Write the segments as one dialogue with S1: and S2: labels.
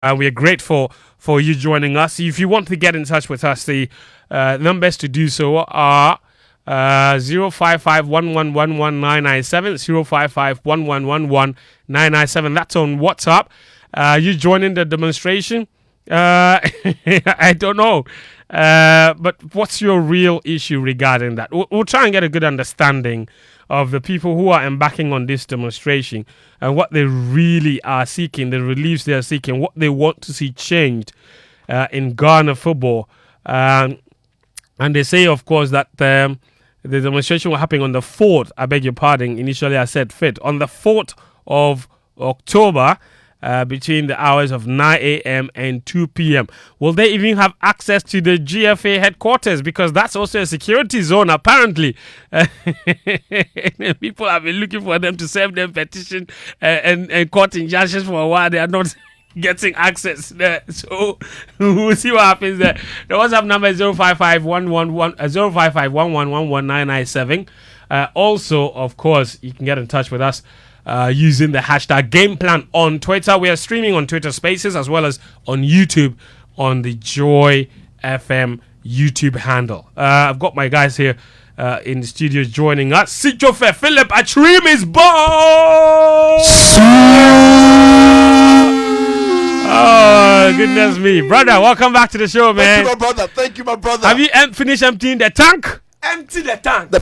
S1: We are grateful for you joining us. If you want to get in touch with us, the numbers to do so are 055-1111-997, 055-1111-997. That's on WhatsApp. You joining the demonstration? I don't know. But what's your real issue regarding that? We'll try and get a good understanding of the people who are embarking on this demonstration and what they really are seeking, the reliefs they are seeking, what they want to see changed in Ghana football. And they say, of course, that the demonstration will happen on the 4th. I beg your pardon. Initially, I said 5th. On the 4th of October, between the hours of 9 a.m. and 2 p.m. Will they even have access to the GFA headquarters? Because that's also a security zone, apparently. People have been looking for them to serve them petition and court injunctions for a while. They are not getting access there. So we'll see what happens there. The WhatsApp number is 055-111-997. Also, of course, you can get in touch with us using the hashtag GamePlan on Twitter. We are streaming on Twitter Spaces as well as on YouTube on the Joy FM YouTube handle. I've got my guys here in the studio joining us. Sichofe Philip Atrim is born! Oh, goodness me. Brother, welcome back to the show, man.
S2: Thank you, my brother. Thank you, my brother.
S1: Have you finished emptying the tank?
S3: Empty the tank.
S2: The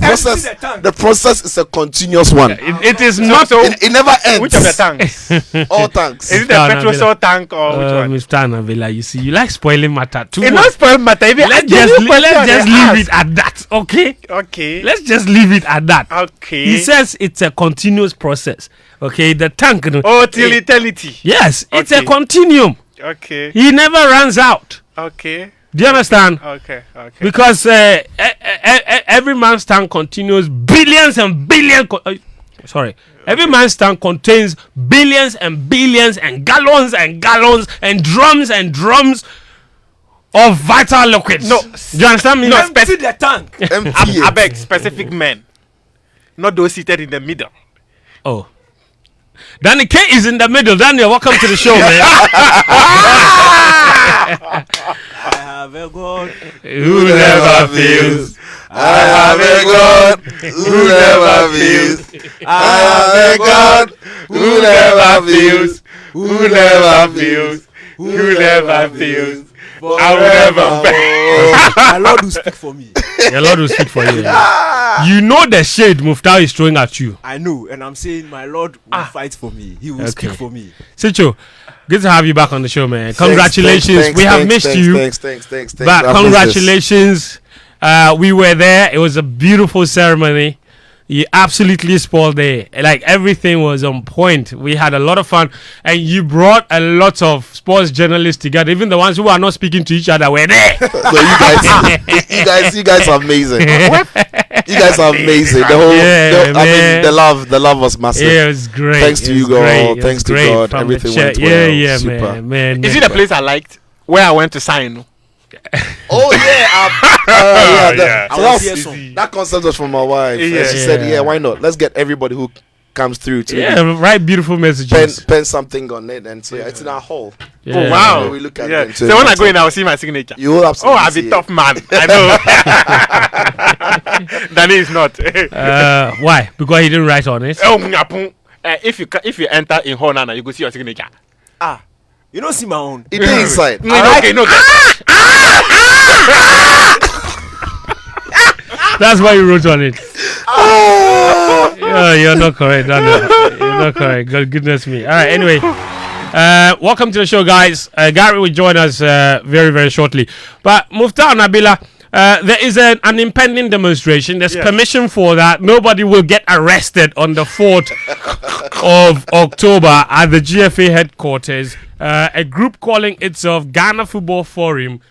S2: process is a continuous one.
S1: It is not.
S2: It never ends.
S3: Which of the tanks?
S2: All tanks.
S3: Is it the petrol cell tank or which one?
S1: Mr. Anavila, you see, you like spoiling matter too
S3: It's
S1: much.
S3: not spoil matter.
S1: Let's just leave it at that, okay?
S3: Okay.
S1: Let's just leave it at that.
S3: Okay.
S1: He says it's a continuous process, okay? The tank.
S3: Oh, till eternity.
S1: Yes, it's a
S3: Okay.
S1: continuum.
S3: Okay.
S1: He never runs out.
S3: Okay.
S1: Do you understand?
S3: Okay. Okay.
S1: Because every man's tank continues billions and billions. Every man's tank contains billions and billions and gallons and drums and drums of vital liquids.
S3: No,
S1: do you understand me?
S3: no,
S1: No,
S3: the tank.
S2: Empty
S3: I
S2: it.
S3: beg specific men, not those seated in the middle.
S1: Oh. Danny K is in the middle. Daniel, welcome to the show, man.
S3: I have a God
S1: Who never fails.
S2: I have a God who never fails. I have a God who never fails.
S3: Who never fails. Who never fails. I will never fail.
S4: My Lord will speak for me.
S1: Your Lord will speak for you. You know the shade Muftar is throwing at you.
S4: I know, and I'm saying my Lord will fight for me. He will speak for me.
S1: Sicho, good to have you back on the show, man. Congratulations. We have missed you.
S2: Thanks.
S1: But congratulations. We were there. It was a beautiful ceremony. You absolutely spoiled it. Like, everything was on point. We had a lot of fun, and you brought a lot of sports journalists together. Even the ones who are not speaking to each other were there.
S2: So you guys are amazing. You guys are amazing. The love was massive.
S1: Yeah, it was great.
S2: Thanks to you, God. Thanks to God. Everything went well.
S1: Yeah,
S2: Super.
S1: man.
S3: Is it the place I liked where I went to sign?
S2: Oh yeah,
S3: yeah.
S2: So that concept was from my wife.
S3: Yeah.
S2: She said, why not? Let's get everybody who comes through to
S1: write beautiful messages.
S2: pen something on it, and so it's in our hall.
S1: Yeah.
S3: Oh wow.
S2: So we look at it.
S3: So when I go in, I will see my signature.
S2: You will absolutely.
S3: I'll be
S2: see
S3: tough
S2: it.
S3: man. I know. Danny is not.
S1: Why? Because he didn't write on it.
S3: If you enter in Honana, you go see your signature.
S4: You don't see my own.
S2: It is inside.
S3: Okay, no.
S1: That's why you wrote on it. You're not correct, Daniel. You're not correct. God, goodness me. All right, anyway. Welcome to the show, guys. Gary will join us very, very shortly. But Muftar Nabila, there is an impending demonstration. There's permission for that. Nobody will get arrested on the 4th of October at the GFA headquarters. A group calling itself Ghana Football Forum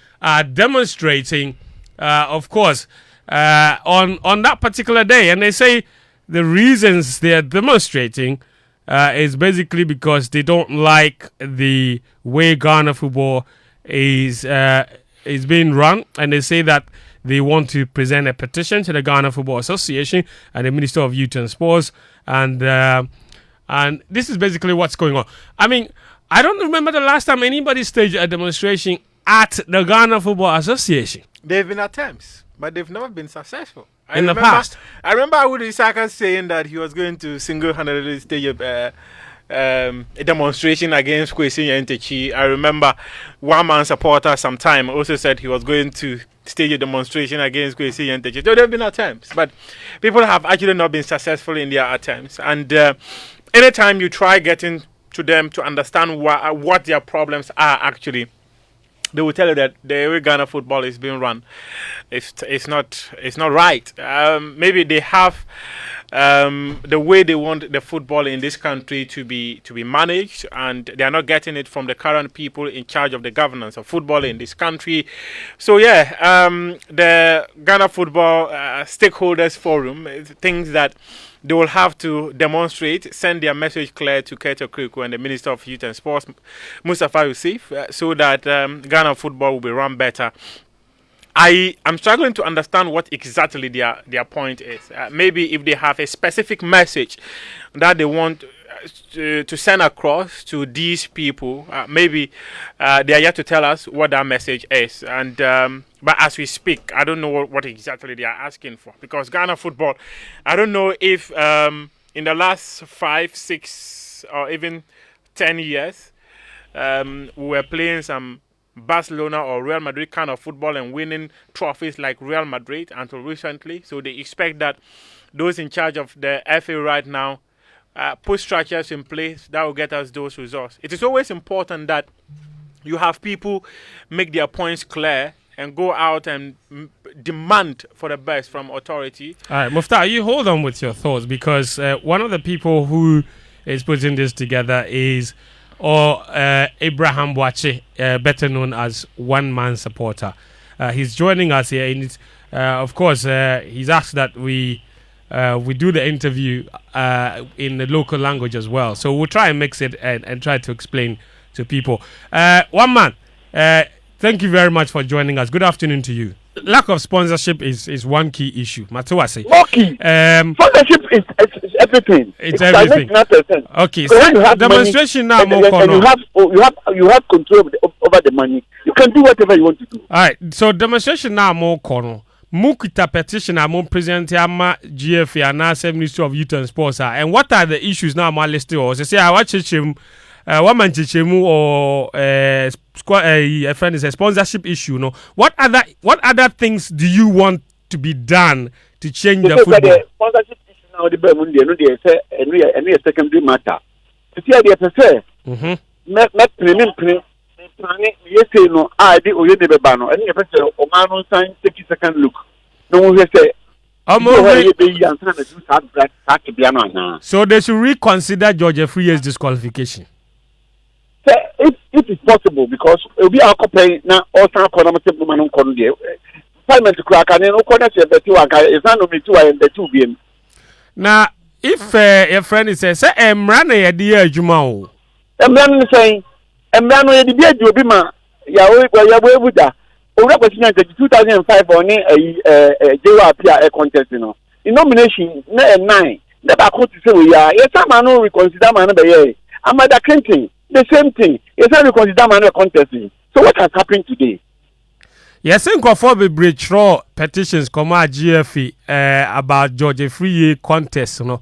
S1: demonstrating, of course, on that particular day. And they say the reasons they are demonstrating is basically because they don't like the way Ghana football is being run, and they say that they want to present a petition to the Ghana Football Association and the Minister of Youth and Sports, and this is basically what's going on. I mean, I don't remember the last time anybody staged a demonstration at the Ghana Football Association.
S3: There have been attempts, but they've never been successful.
S1: The past.
S3: I remember Woody Saka saying that he was going to single-handedly stage a demonstration against Kwesi Ntechi. I remember one man supporter sometime also said he was going to stage a demonstration against Kwesi Ntechi. So there have been attempts, but people have actually not been successful in their attempts. And anytime you try getting to them to understand what their problems are actually, they will tell you that the way Ghana football is being run, it's not right. Maybe they have the way they want the football in this country to be managed, and they are not getting it from the current people in charge of the governance of football in this country. So the Ghana Football Stakeholders Forum thinks that they will have to demonstrate, send their message clear to Keto Kriku and the Minister of Youth and Sports, Mustafa Yusuf, so that Ghana football will be run better. I am struggling to understand what exactly their point is. Maybe if they have a specific message that they want to send across to these people, maybe they are yet to tell us what that message is. And but as we speak, I don't know what exactly they are asking for, because Ghana football, I don't know if in the last 5, 6, or even 10 years, we were playing some Barcelona or Real Madrid kind of football and winning trophies like Real Madrid until recently. So they expect that those in charge of the FA right now put structures in place that will get us those results. It is always important that you have people make their points clear and go out and demand for the best from authority. All right,
S1: Mufta, you hold on with your thoughts, because one of the people who is putting this together is Abraham Boache, better known as One Man Supporter. He's joining us here, and of course, he's asked that we do the interview in the local language as well. So we'll try and mix it and try to explain to people. One Man, thank you very much for joining us. Good afternoon to you. Lack of sponsorship is one key issue. Matawase.
S5: Sponsorship is everything.
S1: It's everything. Okay, so demonstration now more
S5: you have control over the money. You can do whatever you want to do.
S1: All right. So demonstration now more corner. Mukita petition I'm presenting ama GFA and Ministry of Youth and Sports, and what are the issues now I'm listed? Or say I watch him. One man chichemu or a friend is a sponsorship issue. No, what other things do you want to be done to change the football?
S5: The sponsorship issue now the Bermundi, no, they say any secondary matter. You see, they say, not premium planning. Yes, no, I did or you never ban. And you say, Omano sign 30-second look. No one say.
S1: So they should reconsider George Free's disqualification.
S5: If it's possible, because it will be our company now, all time economic woman on Conde. Parliament crack and then Okoda said that you are not me too and the 2 BM.
S1: Now, if a friend is say, Emrana, a dear Jumao.
S5: Emran saying, Emrano, the dear Jubima, Yahweh Buddha, or represented 2005 on a JWP contest, you know. In nomination, 9, never could say we are. Yes, I'm no reconsider man by year. I'm at the Clinton. The same thing. It's not considered manual contesting. So what has happened today?
S1: Yes, I think for the bridge raw petitions come out GFA about George Free contest. You know,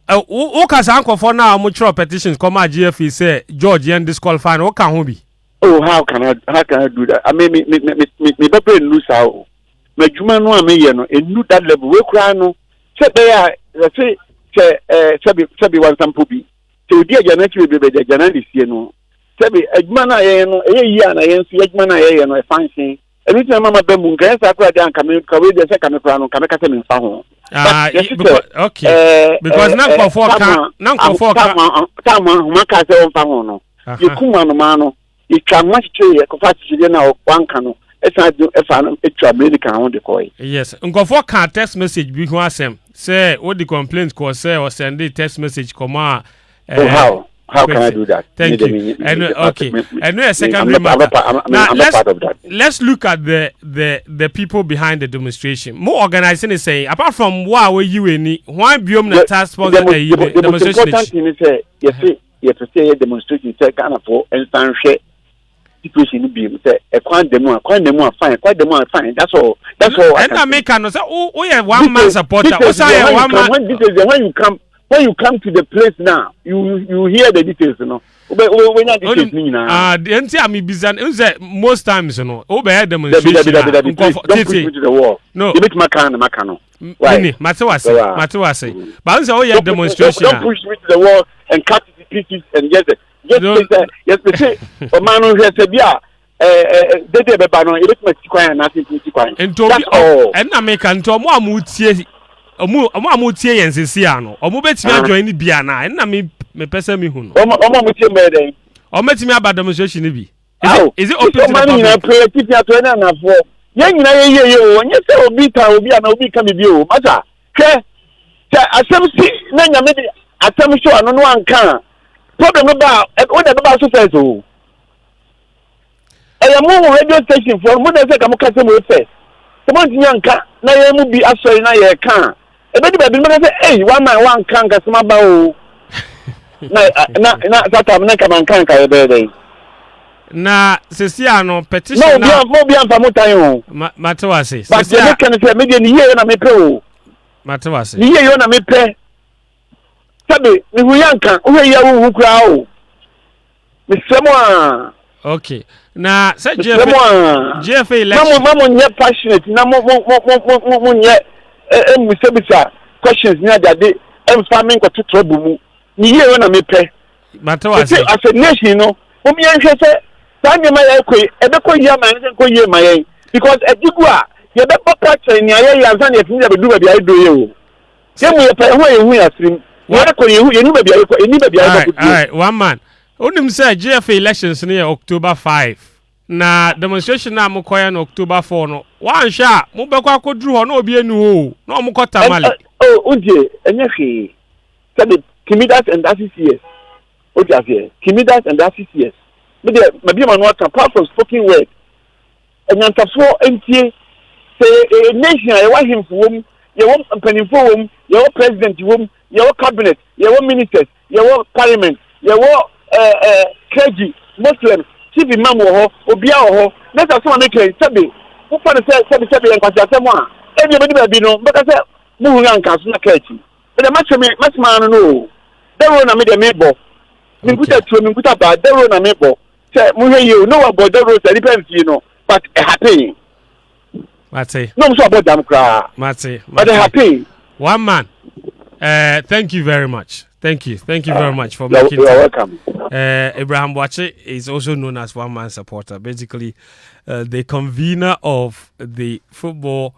S1: who can uncle for now? Much petitions come out GFA say George and disqualified. What can be?
S5: Oh, how can I do that? I mean, me better lose how. Me juma no ame ye no enu that level. We cry no. Say say one sample bi. So dear Janet will be the journalist, you know. Sebi, Edmana, a year and I answer Edmana, and I find saying, every time Mamma Bemunga, I cried down, come in, the second crown, come back in Fahon.
S1: Okay, because now for
S5: Macasa Fahono. You come mano, you can much tree, a coffee now, one canoe. It's not do a American on the coin.
S1: Yes, and go for text message because say what the complaints cause say or send a text message come out.
S5: How can I do that?
S1: Thank you. Okay. And a secondary matter. Now let's look at the people behind the demonstration. More organizing is saying, apart from why were you any why Biom the task sponsor the demonstration?
S5: Important thing is you have to say demonstration say Ghana for and stand share situation be say a quite demo fine, quite demo fine. That's all.
S1: And I make no say oh yeah one man supporter.
S5: When you come to the place now, you hear the details, you know. When you details
S1: the entire I'm bizarre. Most times, you know, over demonstration.
S5: Don't push me to the wall.
S1: No,
S5: you make Makano.
S1: Right. Matter say. But say oh yeah demonstration.
S5: Don't push me to the wall and cut it to pieces and just say, a man who has said, yeah. They be bano. You make me quiet and nothing to quiet. That's all.
S1: And I make anto mo amutie. Omo tie yen sisi ano omo betimi adjoin ni bia na na me pese me hu no
S5: omo mutie meden
S1: omo betimi aba demonstration ni bi is it open to the
S5: public na play tip ya to na na fo yen nyina ye o onye se obi ta obi ana obi ka me bi o mata ke asem si na nyame de asem show ano no anka problem ba o da ba so first o e ya mo radio station for mo na se ka mo ka se mo first se mo nyanka na ye mu bi asori na ye kan ebedi baby me say hey one man one kan ka sama ba o na tata me ka man kan ka ye be dey
S1: na sesia no petition
S5: na mo bi amfa mo tan o
S1: matewase
S5: sesia but me say me dey ni ye na me pe o
S1: matewase
S5: ni ye na me pe sabe ni hu yanka o ye ya hu kura o me semo a
S1: okay na say GFA election
S5: mamo nye passionate na mo nye musebisa questions ni adade farming ko trouble mu ni ye na me pe
S1: matewase
S5: as a nation no o mi enhwe se sanye ma ya koi ebe ko ye ma nse ko ye ma ye because edigu a ye be papa train ni aye ya zan ye fini ya be du ba bi aye do ye o ye mu ye pe ho ye hu ya srim ye ko ye hu ye ni ba bi aye ko eni ba bi aye ko
S1: all right one man onim say GFA elections ni October 5 na demonstration na mokoya na October 4 no wan sha mo be kwa akoduru ho na obi enu ho na mo kota male
S5: oje enye hwe sabe kimidas and ACCS oje afie kimidas and ACCS me de mabi ma no aka part of spoken word enyantafo entie say nation ya wa himfo wom ya wo mpanimfo wom ya wo president wom ya wo cabinet ya wo ministers ya wo parliament ya wo clergy muslims chief imam wo obia wo let us want make sabe who for sabe en kwasi asemo a e bi be bi no because mu hu yanka so na kachi e de match man no de ro na me de me bo mi kuta ba de ro na me bo say mu he you no about de ro say depends you know but happy
S1: Mate
S5: no so about them cry
S1: Mate
S5: but happy
S1: one man thank you very much. Thank you very much for
S5: making
S1: you're
S5: welcome.
S1: Abraham Boache is also known as one man supporter, basically the convener of the football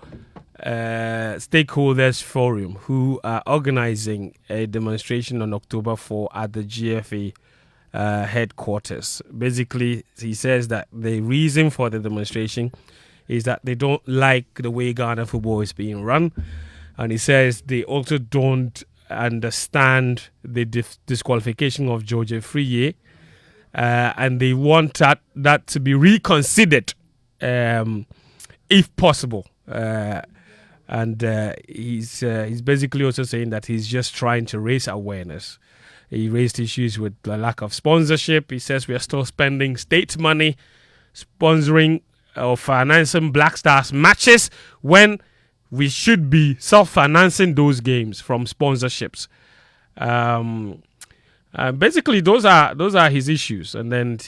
S1: stakeholders forum who are organizing a demonstration on October 4 at the GFA headquarters. Basically, he says that the reason for the demonstration is that they don't like the way Ghana football is being run, and he says they also don't understand the disqualification of George Friye, and they want that to be reconsidered if possible. And he's basically also saying that he's just trying to raise awareness. He raised issues with the lack of sponsorship. He says we are still spending state money sponsoring or financing Black Stars matches when we should be self-financing those games from sponsorships. Basically, those are his issues. And then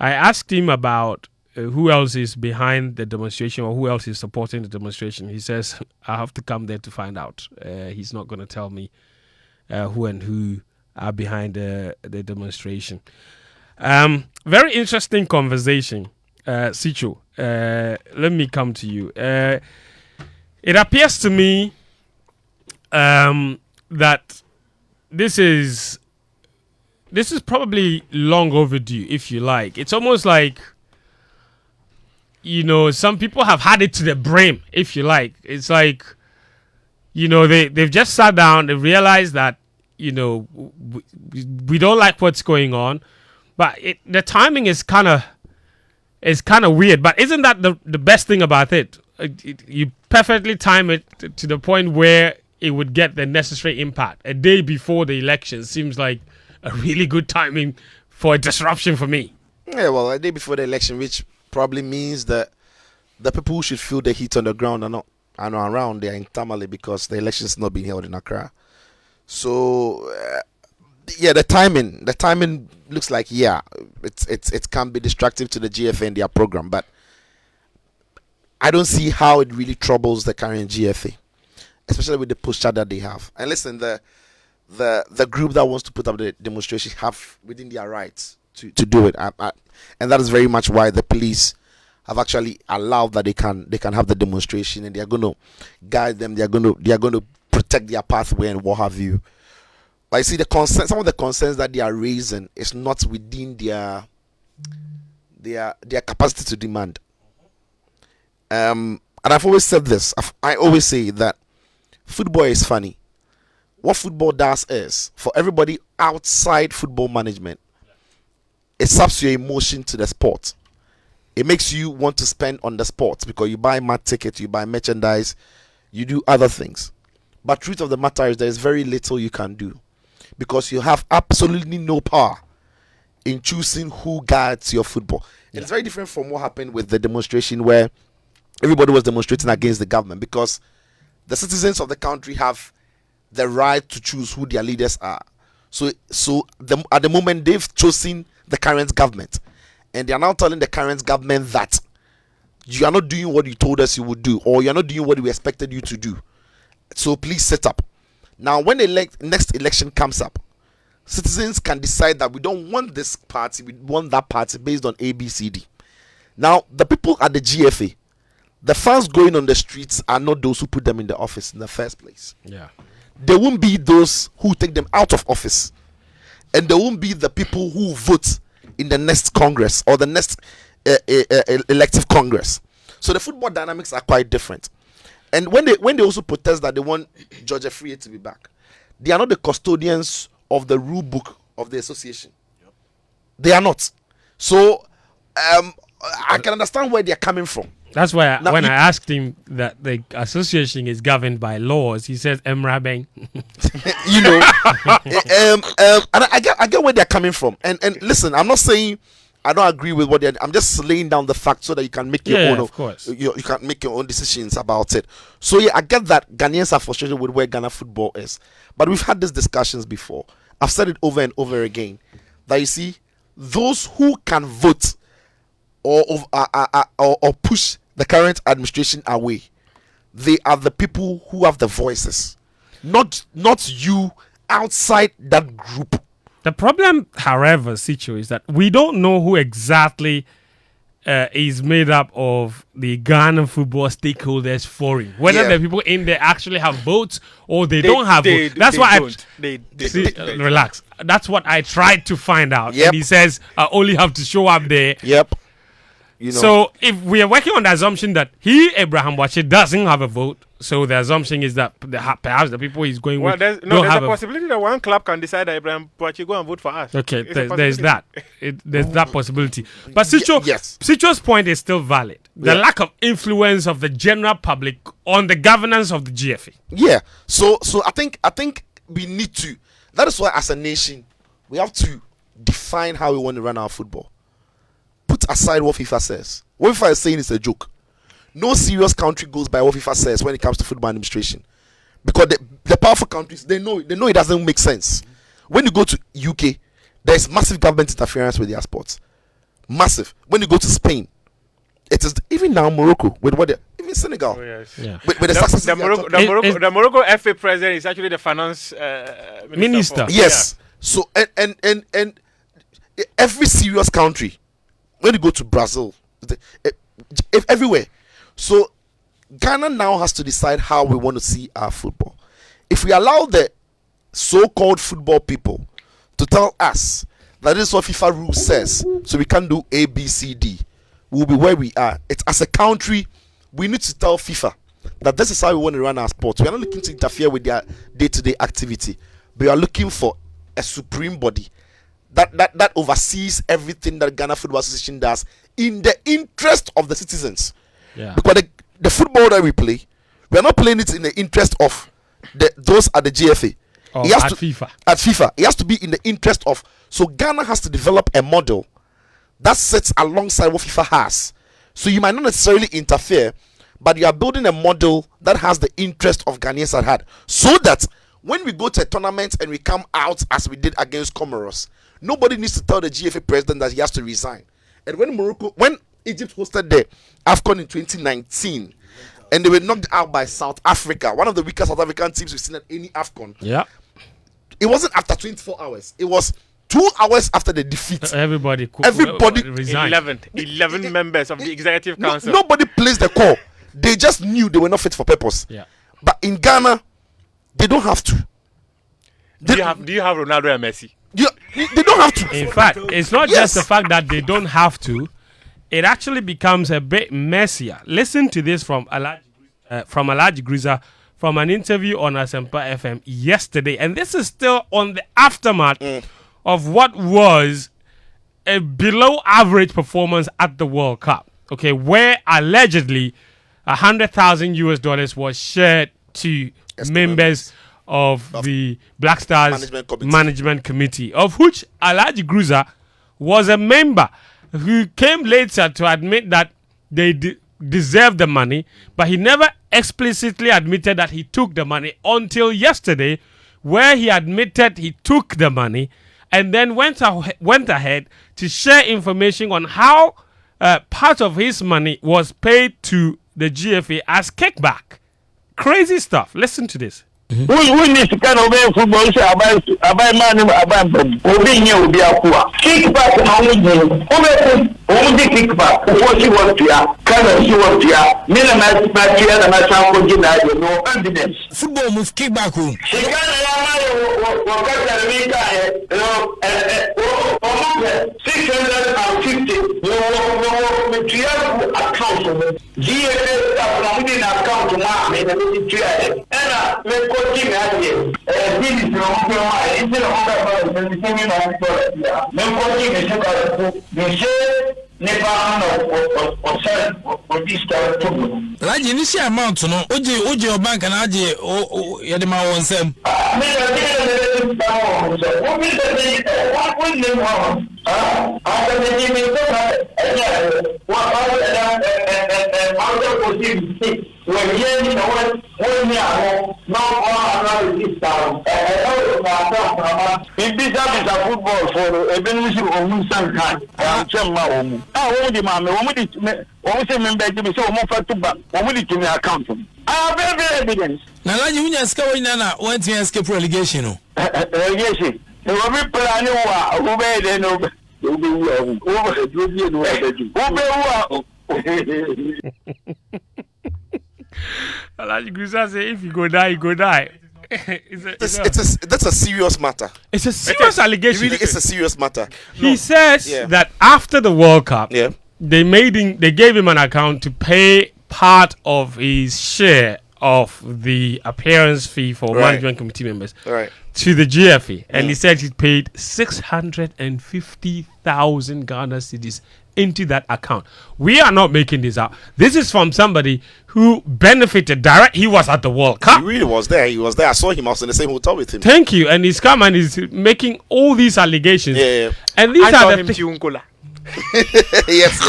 S1: I asked him about who else is behind the demonstration or who else is supporting the demonstration. He says, I have to come there to find out. He's not going to tell me who are behind the demonstration. Very interesting conversation, Sicho. Let me come to you. It appears to me that this is probably long overdue, if you like. It's almost like, some people have had it to the brim, if you like. It's like, they've just sat down, they realized that, we don't like what's going on, but the timing is kind of weird. But isn't that the best thing about it? You perfectly time it to the point where it would get the necessary impact. A day before the election seems like a really good timing for a disruption for me.
S2: Yeah, well, a day before the election, which probably means that the people who should feel the heat on the ground are not around there in Tamale because the election is not being held in Accra. So, the timing looks like it can be destructive to the GFA and their program, but I don't see how it really troubles the current GFA, especially with the posture that they have. And listen, the group that wants to put up the demonstration have within their rights to do it, and that is very much why the police have actually allowed that they can have the demonstration, and they are going to guide them. They are going to protect their pathway and what have you. But you see, some of the concerns that they are raising is not within their capacity to demand. And I've always said this. I always say that football is funny. What football does is, for everybody outside football management, it saps your emotion to the sport. It makes you want to spend on the sport because you buy match tickets, you buy merchandise, you do other things. But truth of the matter is there is very little you can do because you have absolutely no power in choosing who guides your football. Yeah. It's very different from what happened with the demonstration where everybody was demonstrating against the government because the citizens of the country have the right to choose who their leaders are. So at the moment, they've chosen the current government. And they are now telling the current government that you are not doing what you told us you would do, or you are not doing what we expected you to do. So please set up. Now, when the next election comes up, citizens can decide that we don't want this party, we want that party based on A, B, C, D. Now, the people at the GFA, the fans going on the streets are not those who put them in the office in the first place.
S1: Yeah.
S2: There won't be those who take them out of office. And there won't be the people who vote in the next Congress or the next elective Congress. So the football dynamics are quite different. And when they also protest that they want George Afriyie to be back, they are not the custodians of the rule book of the association. Yep. They are not. So I can understand where they are coming from.
S1: That's why when I asked him that the association is governed by laws, he says Emrabeng.
S2: You know, and I get where they're coming from. And listen, I'm not saying I don't agree with what they're. I'm just laying down the facts so that you can make your own.
S1: Of course,
S2: you can make your own decisions about it. So yeah, I get that Ghanaians are frustrated with where Ghana football is, but we've had these discussions before. I've said it over and over again that you see, those who can vote or push the current administration away, they are the people who have the voices, not you outside that group.
S1: The problem, however, Sicho, is that we don't know who exactly is made up of the Ghana Football Stakeholders Forum. Whether the people in there actually have votes or they don't have votes. That's why relax. That's what I tried to find out.
S2: Yep.
S1: And he says I only have to show up there.
S2: Yep. You know.
S1: So if we are working on the assumption that Abraham Wache doesn't have a vote, so the assumption is that perhaps the people he's going with
S3: there's a possibility that one club can decide that Abraham Wache go and vote for us.
S1: Okay, there's that. There's that possibility. But Sicho's point is still valid. The lack of influence of the general public on the governance of the GFA.
S2: Yeah. So I think we need to. That is why, as a nation, we have to define how we want to run our football. Put aside what FIFA says. What FIFA is saying is a joke. No serious country goes by what FIFA says when it comes to football administration, because the powerful countries, they know it doesn't make sense. When you go to UK, there is massive government interference with their sports. Massive. When you go to Spain, it is even now Morocco with what even Senegal. Oh, yes. Yeah. With
S3: the Morocco FA president is actually the finance minister.
S2: Yes. So and every serious country, when you go to Brazil, everywhere. So Ghana now has to decide how we want to see our football. If we allow the so-called football people to tell us that this is what FIFA rule says, so we can't do A, B, C, D, we'll be where we are. It's as a country, we need to tell FIFA that this is how we want to run our sports. We are not looking to interfere with their day-to-day activity. We are looking for a supreme body that oversees everything that Ghana Football Association does in the interest of the citizens. Yeah. Because the football that we play, we are not playing it in the interest of those at the GFA. He has
S1: at
S2: to,
S1: FIFA.
S2: At FIFA, it has to be in the interest of. So Ghana has to develop a model that sits alongside what FIFA has. So you might not necessarily interfere, but you are building a model that has the interest of Ghanaians at heart, so that when we go to a tournament and we come out as we did against Comoros, nobody needs to tell the GFA president that he has to resign. And when Egypt hosted the AFCON in 2019, and they were knocked out by South Africa, one of the weakest South African teams we've seen at any AFCON.
S1: Yeah.
S2: It wasn't after 24 hours. It was 2 hours after the defeat.
S1: Everybody
S3: resigned. 11 members of the executive council.
S2: Nobody placed the call. They just knew they were not fit for purpose.
S1: Yeah.
S2: But in Ghana, they don't have to.
S3: Do you have Ronaldo and Messi?
S2: They don't have to.
S1: In fact, it's not just the fact that they don't have to. It actually becomes a bit messier. Listen to this from Alhaji Grunsah from an interview on Asempa FM yesterday. And this is still on the aftermath of what was a below average performance at the World Cup. Okay, where allegedly $100,000 was shared to members of the Black Stars Management Committee, of which Alhaji Grunsah was a member, who came later to admit that they deserved the money, but he never explicitly admitted that he took the money until yesterday, where he admitted he took the money and then went ahead to share information on how part of his money was paid to the GFA as kickback. Crazy stuff. Listen to this.
S5: Who needs to kind of football? About man, about kickback only kickback. What she was here, kind she was here. Minimize back here and I shall go no evidence.
S6: Football move kickback home.
S5: She can't account. GFA account to my and coaching idea. This is the only instead of
S6: Like initial amount, no, Oji bank and Aji, Yadima won some.
S5: Football for a benefit of some kind. Account. I have every evidence.
S6: Now, you just go in and went to escape relegation.
S5: Relegation. They will be planning who made it over.
S1: Alhaji Grunsah say if you go die, you go die.
S2: That's a serious matter.
S1: It's a serious allegation.
S2: Really, it's a serious matter.
S1: He says that after the World Cup, they gave him an account to pay part of his share of the appearance fee for management committee members to the GFA, and he said he paid 650,000 Ghana cedis into that account. We are not making this up. This is from somebody who benefited direct. He was at the World Cup.
S2: He really was there. He was there. I saw him. I was in the same hotel with him.
S1: Thank you. And he's come and he's making all these allegations.
S2: Yeah.
S1: And these are the
S2: yes.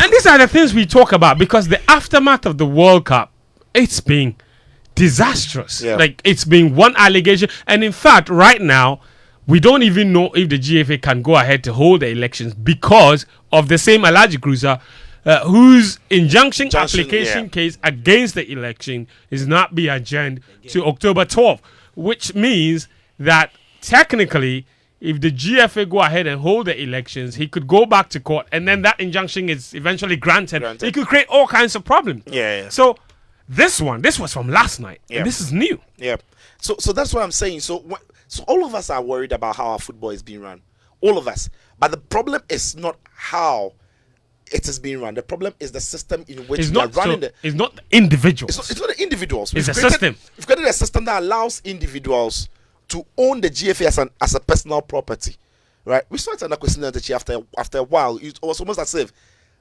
S1: And these are the things we talk about, because the aftermath of the World Cup, it's been disastrous. Like, it's been one allegation. And in fact, right now, we don't even know if the GFA can go ahead to hold the elections because of the same Alhaji Grunsah, whose injunction application case against the election is not being adjourned to October 12th, which means that technically, if the GFA go ahead and hold the elections, he could go back to court, and then that injunction is eventually granted. It could create all kinds of problems. So this was from last night, and this is new.
S2: So that's what I'm saying. So all of us are worried about how our football is being run. All of us. But the problem is not how it is being run. The problem is the system in which they are running.
S1: It's not the individuals.
S2: It's not the individuals.
S1: It's a system.
S2: We've created a system that allows individuals to own the GFA as a personal property. Right? We saw it in Osimhen-Napoli after a while. It was almost as if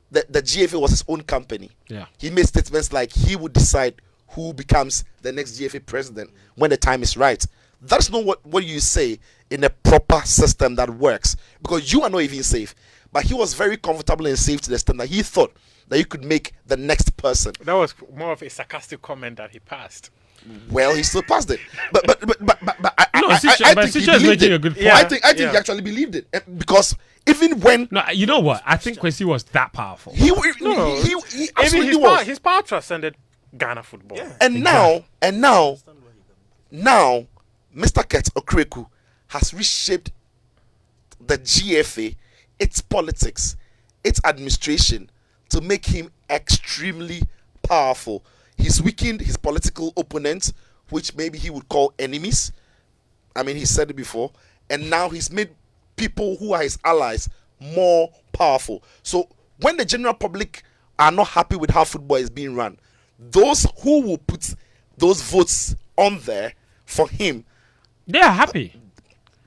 S2: the GFA was his own company. He made statements like he would decide who becomes the next GFA president when the time is right. That's not what you say in a proper system that works, because you are not even safe. But he was very comfortable and safe to the extent that he thought that you could make the next person.
S3: That was more of a sarcastic comment that he passed.
S2: Well, he still passed it. But
S1: No,
S2: I think he
S1: Sisha is
S2: believed
S1: making
S2: it.
S1: a good point.
S3: Yeah.
S2: I think he actually believed it, because even when
S1: No, you know what? I think Kwesi was that powerful.
S2: he
S3: Even
S2: absolutely was.
S3: his power transcended Ghana football.
S4: Yeah.
S2: And now, Mr. Ket Okreku has reshaped the GFA, its politics, its administration, to make him extremely powerful. He's weakened his political opponents, which maybe he would call enemies. I mean, he said it before. And now he's made people who are his allies more powerful. So when the general public are not happy with how football is being run, those who will put those votes on there for him,
S1: They are happy.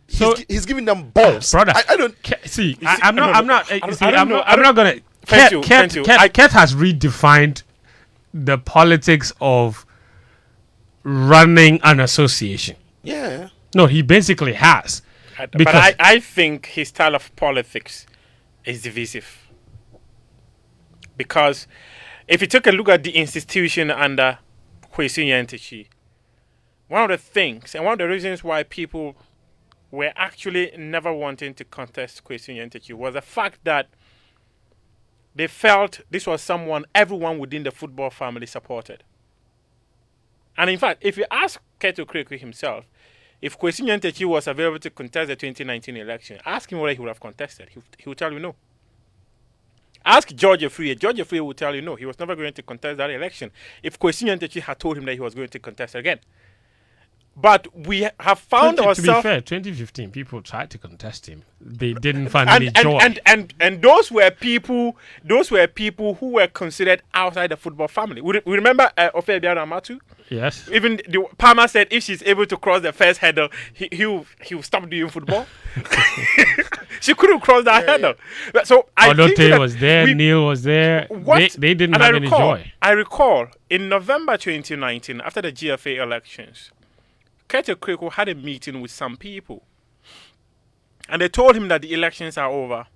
S1: So
S2: he's giving them balls.
S1: brother,
S2: I don't.
S1: I'm not gonna.
S3: Thank you.
S1: Ket has redefined the politics of running an association.
S2: Yeah.
S1: No, he basically has.
S3: But I think his style of politics is divisive. Because if you take a look at the institution under Kwesi Nyantakyi, one of the things and one of the reasons why people were actually never wanting to contest Kwesi Nyantakyi was the fact that they felt this was someone everyone within the football family supported. And in fact, if you ask Ket Okreku himself, if Kwesi Nyantakyi was available to contest the 2019 election, ask him whether he would have contested. He would tell you no. Ask George Afriyie. George Afriyie will tell you no. He was never going to contest that election if Kwesi Nyantakyi had told him that he was going to contest again. But we have found ourselves.
S1: To be fair, 2015 people tried to contest him. They didn't find any joy.
S3: And those were people who were considered outside the football family. We remember Ofe Biaramatu?
S1: Yes.
S3: Even the Palmer said if she's able to cross the first hurdle, he'll stop doing football. She couldn't cross that hurdle. So I think that
S1: was there, Neil was there. They didn't have any joy.
S3: I recall in November 2019, after the GFA elections, Ket Okreku had a meeting with some people. And they told him that the elections are over.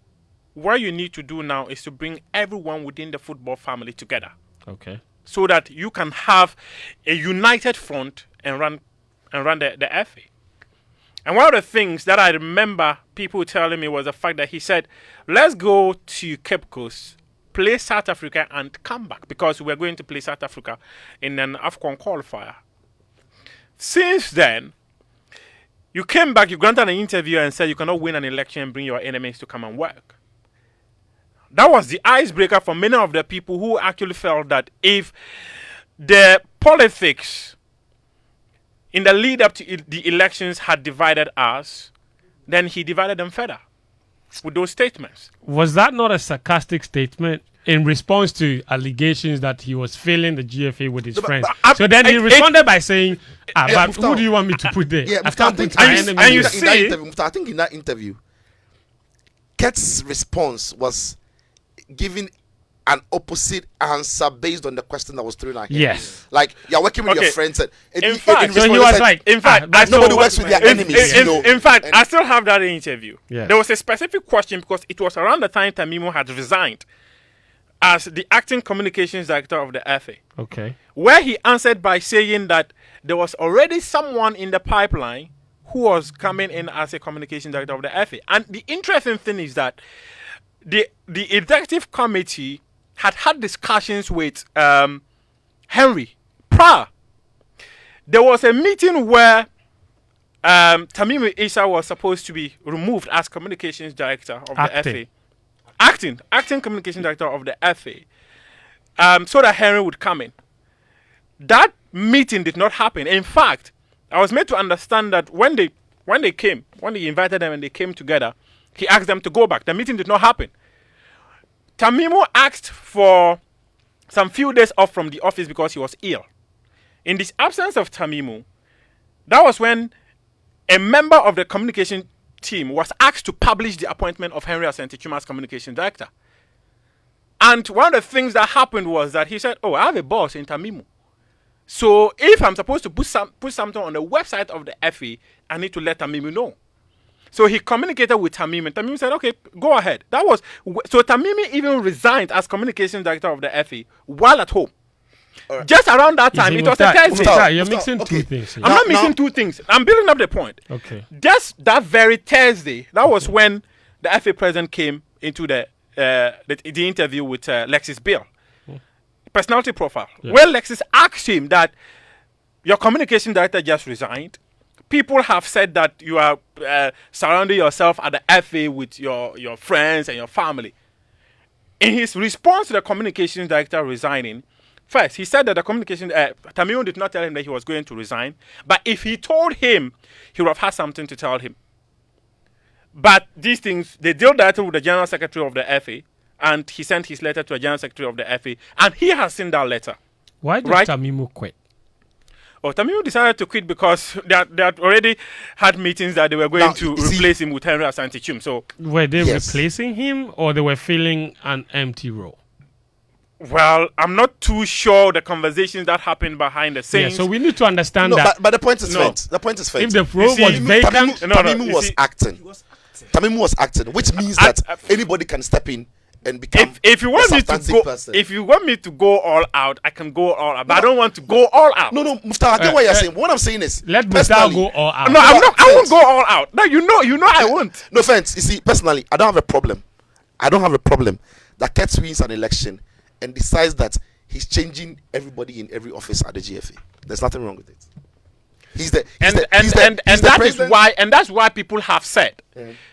S3: What you need to do now is to bring everyone within the football family together.
S1: Okay.
S3: So that you can have a united front and run the FA. And one of the things that I remember people telling me was the fact that he said, let's go to Cape Coast, play South Africa and come back, because we're going to play South Africa in an AFCON qualifier. Since then, you came back, you granted an interview and said you cannot win an election and bring your enemies to come and work. That was the icebreaker for many of the people who actually felt that if the politics in the lead up to the elections had divided us, then he divided them further with those statements.
S1: Was that not a sarcastic statement in response to allegations that he was failing the GFA with his friends? So then he responded by saying, but who do you want me to put there?
S2: Yeah,
S1: I can't put
S2: I
S1: my
S2: think in that interview, Ket's response was giving an opposite answer based on the question that was thrown at him.
S1: Yes.
S2: Like, you're working with your friends.
S3: In fact,
S1: so he was like,
S2: nobody works with their enemies.
S3: In fact, I still have that interview.
S1: Yes.
S3: There was a specific question because it was around the time Tamimo had resigned as the acting communications director of the FA.
S1: Okay.
S3: Where he answered by saying that there was already someone in the pipeline who was coming in as a communication director of the FA. And the interesting thing is that the executive committee had discussions with Henry prior. There was a meeting where Tamimi Issa was supposed to be removed as communications director of the FA. Acting communication director of the FA. So that Henry would come in. That meeting did not happen. In fact, I was made to understand that when he invited them and they came together, he asked them to go back. The meeting did not happen. Tamimo asked for some few days off from the office because he was ill. In this absence of Tamimo, that was when a member of the communication team was asked to publish the appointment of Henry Asante-Chuma as communication director. And one of the things that happened was that he said, I have a boss in Tamimo. So if I'm supposed to put something on the website of the FA, I need to let Tamimi know. So he communicated with Tamimi, and Tamimi said, okay, go ahead. So Tamimi even resigned as communications director of the FA while at home. Right. Just around that time, it was a Thursday.
S1: You're mixing two things.
S3: I'm not mixing two things. I'm building up the point.
S1: Okay.
S3: Just that very Thursday, that was when the FA president came into the interview with Lexis Bill. Personality profile. Yeah. Where Lexis asked him that your communication director just resigned. People have said that you are surrounding yourself at the FA with your friends and your family. In his response to the communications director resigning, first, he said that the Tamimi did not tell him that he was going to resign. But if he told him, he would have had something to tell him. But these things, they deal directly with the general secretary of the FA. And he sent his letter to the general secretary of the FA. And he has seen that letter.
S1: Why did Tamimi quit?
S3: Oh, Tamimi decided to quit because they had already had meetings that they were going to replace him with Henry Asante-Chum. So
S1: were they replacing him, or they were filling an empty role?
S3: Well, I'm not too sure the conversations that happened behind the scenes.
S1: Yeah, so we need to understand that.
S2: But the point is faint. The point is faint.
S1: If the role was vacant,
S2: Tamimi was acting. Tamimi was acting, which means that anybody can step in and become
S3: if you want me to go person. If you want me to go all out, I can go all out, but I don't want to go all out.
S2: No, Muftau, I get what you're saying. What I'm saying is,
S1: let Muftau go all out.
S3: No, I won't go all out. No, you know I won't.
S2: No offense. You see, personally, I don't have a problem that Kets wins an election and decides that he's changing everybody in every office at the GFA. There's nothing wrong with it.
S3: That's why people have said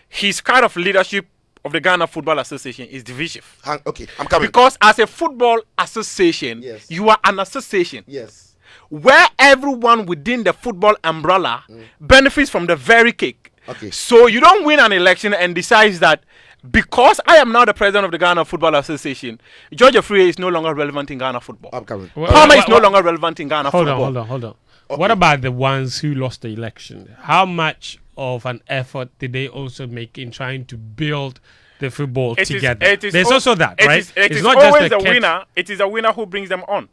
S3: his kind of leadership of the Ghana Football Association is divisive.
S2: Okay, I'm coming.
S3: Because as a football association, you are an association.
S2: Yes.
S3: Where everyone within the football umbrella benefits from the very cake.
S2: Okay.
S3: So you don't win an election and decides that because I am now the president of the Ghana Football Association, George Afriyie is no longer relevant in Ghana football.
S2: I'm coming.
S3: Palmer is no longer relevant in Ghana football.
S1: Hold on.
S2: Okay.
S1: What about the ones who lost the election? How much of an effort did they also make in trying to build the football together? There's also that, right?
S3: It's not always just a winner. It is a winner who brings them on.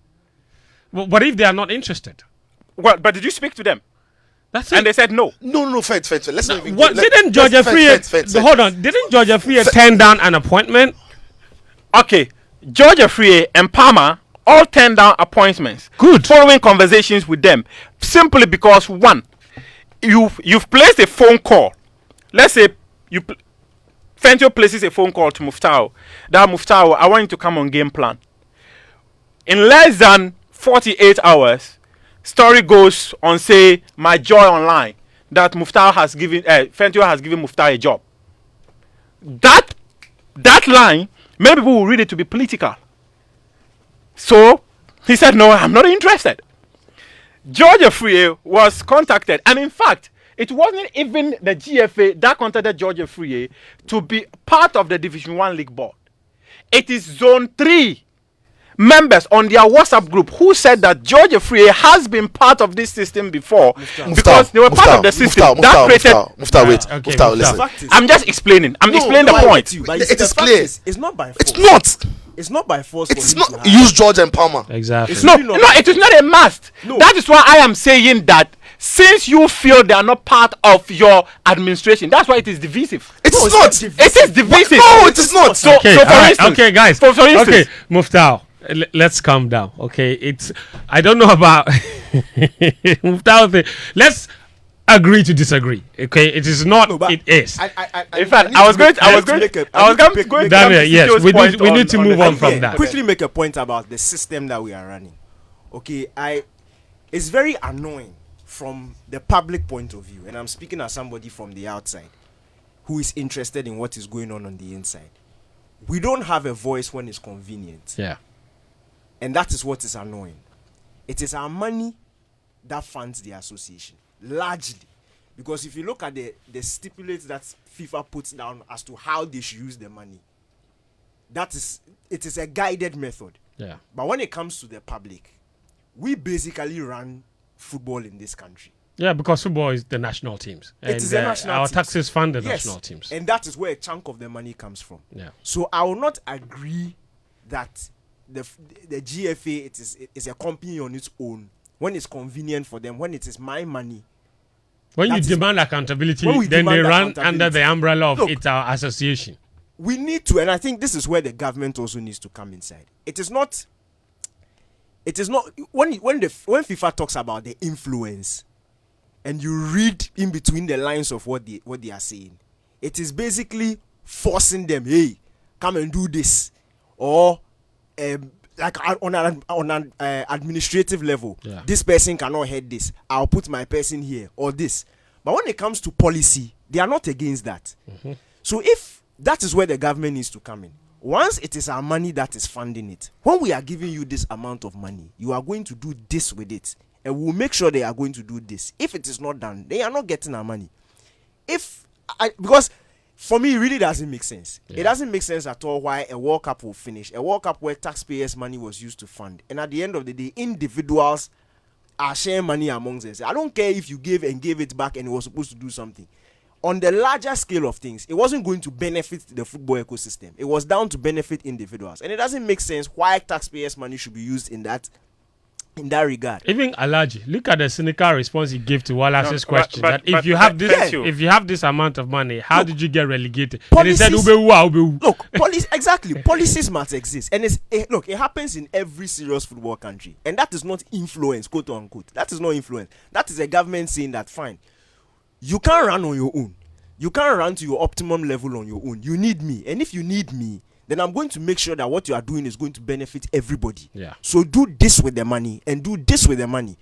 S1: Well, what if they are not interested?
S3: Well, but did you speak to them?
S1: That's it.
S3: And they said no.
S2: No, fair. Let's not even.
S1: Didn't George Afriyie? Hold on. Didn't George Afriyie turn down an appointment?
S3: Okay, George Afriyie and Palmer all turned down appointments.
S1: Good.
S3: Following conversations with them, simply because one, you've placed a phone call. Let's say Fentio places a phone call to Muftau. That Muftau, I want you to come on GamePlan. In less than 48 hours, story goes on, say, My Joy Online, that Fentio has given Muftau a job. That line, many people will read it to be political. So he said, no, I'm not interested. George Afriyie was contacted, and in fact, it wasn't even the GFA that contacted George Afriyie to be part of the Division 1 League Board. It is Zone 3 members on their WhatsApp group who said that George Afriyie has been part of this system before because they were part of the system that created.
S2: Listen.
S3: I'm just explaining. I'm explaining the point.
S2: It is clear.
S4: It's not by force.
S2: It's not.
S4: It's not by force.
S2: It's not. Use George and Palmer.
S1: Exactly.
S3: No, it is not a must. No. That is why I am saying that since you feel they are not part of your administration, that's why it is divisive.
S2: It is not.
S3: It is divisive.
S2: No, it is not.
S3: So for instance,
S1: okay, guys.
S3: For instance,
S1: okay, Muftau. Let's calm down. Okay, I don't know about Muftau. Let's agree to disagree. Okay, it is not. No, it is.
S3: In fact, I was going to
S1: Daniel, yes, we need to move on from that.
S4: Quickly make a point about the system that we are running. Okay, it's very annoying from the public point of view, and I'm speaking as somebody from the outside who is interested in what is going on the inside. We don't have a voice when it's convenient.
S1: Yeah.
S4: And that is what is annoying. It is our money that funds the association, largely. Because if you look at the stipulates that FIFA puts down as to how they should use the money, it is a guided method.
S1: Yeah.
S4: But when it comes to the public, we basically run football in this country.
S1: Yeah, because football is the national teams.
S4: It is the national
S1: our
S4: teams.
S1: taxes fund the national teams.
S4: And that is where a chunk of the money comes from.
S1: Yeah.
S4: So I will not agree that the GFA is a company on its own when it's convenient for them, when it is my money.
S1: When you
S4: That is-
S1: demand accountability,
S4: when we
S1: then they
S4: demand
S1: run
S4: accountability.
S1: under the umbrella of
S4: Look,
S1: it's our association.
S4: We need to, and I think this is where the government also needs to come inside. It is not when FIFA talks about the influence, and you read in between the lines of what they are saying, it is basically forcing them, hey, come and do this, or like on an administrative level,
S1: Yeah.
S4: this person cannot head this. I'll put my person here or this. But when it comes to policy, they are not against that. So if that is where the government needs to come in. Once it is our money that is funding it, when we are giving you this amount of money, you are going to do this with it, and we'll make sure they are going to do this. If it is not done, they are not getting our money. Because for me, it really doesn't make sense.
S1: Yeah.
S4: It doesn't make sense at all why a World Cup will finish. A World Cup where taxpayers' money was used to fund. And at the end of the day, individuals are sharing money amongst themselves. I don't care if you gave it back and it was supposed to do something. On the larger scale of things, it wasn't going to benefit the football ecosystem. It was down to benefit individuals. And it doesn't make sense why taxpayers' money should be used in that regard.
S1: Even Alaji, look at the cynical response he gave to Wallace's question.
S3: but
S1: If you have this amount of money, how did you get relegated? And he said,
S4: Look, policies must exist, and it happens in every serious football country, and that is not influence, quote unquote. That is not influence. That is a government saying that fine, you can't run on your own. You can't run to your optimum level on your own. You need me, and if you need me, then I'm going to make sure that what you are doing is going to benefit everybody.
S1: Yeah.
S4: So do this with the money and do this with the money.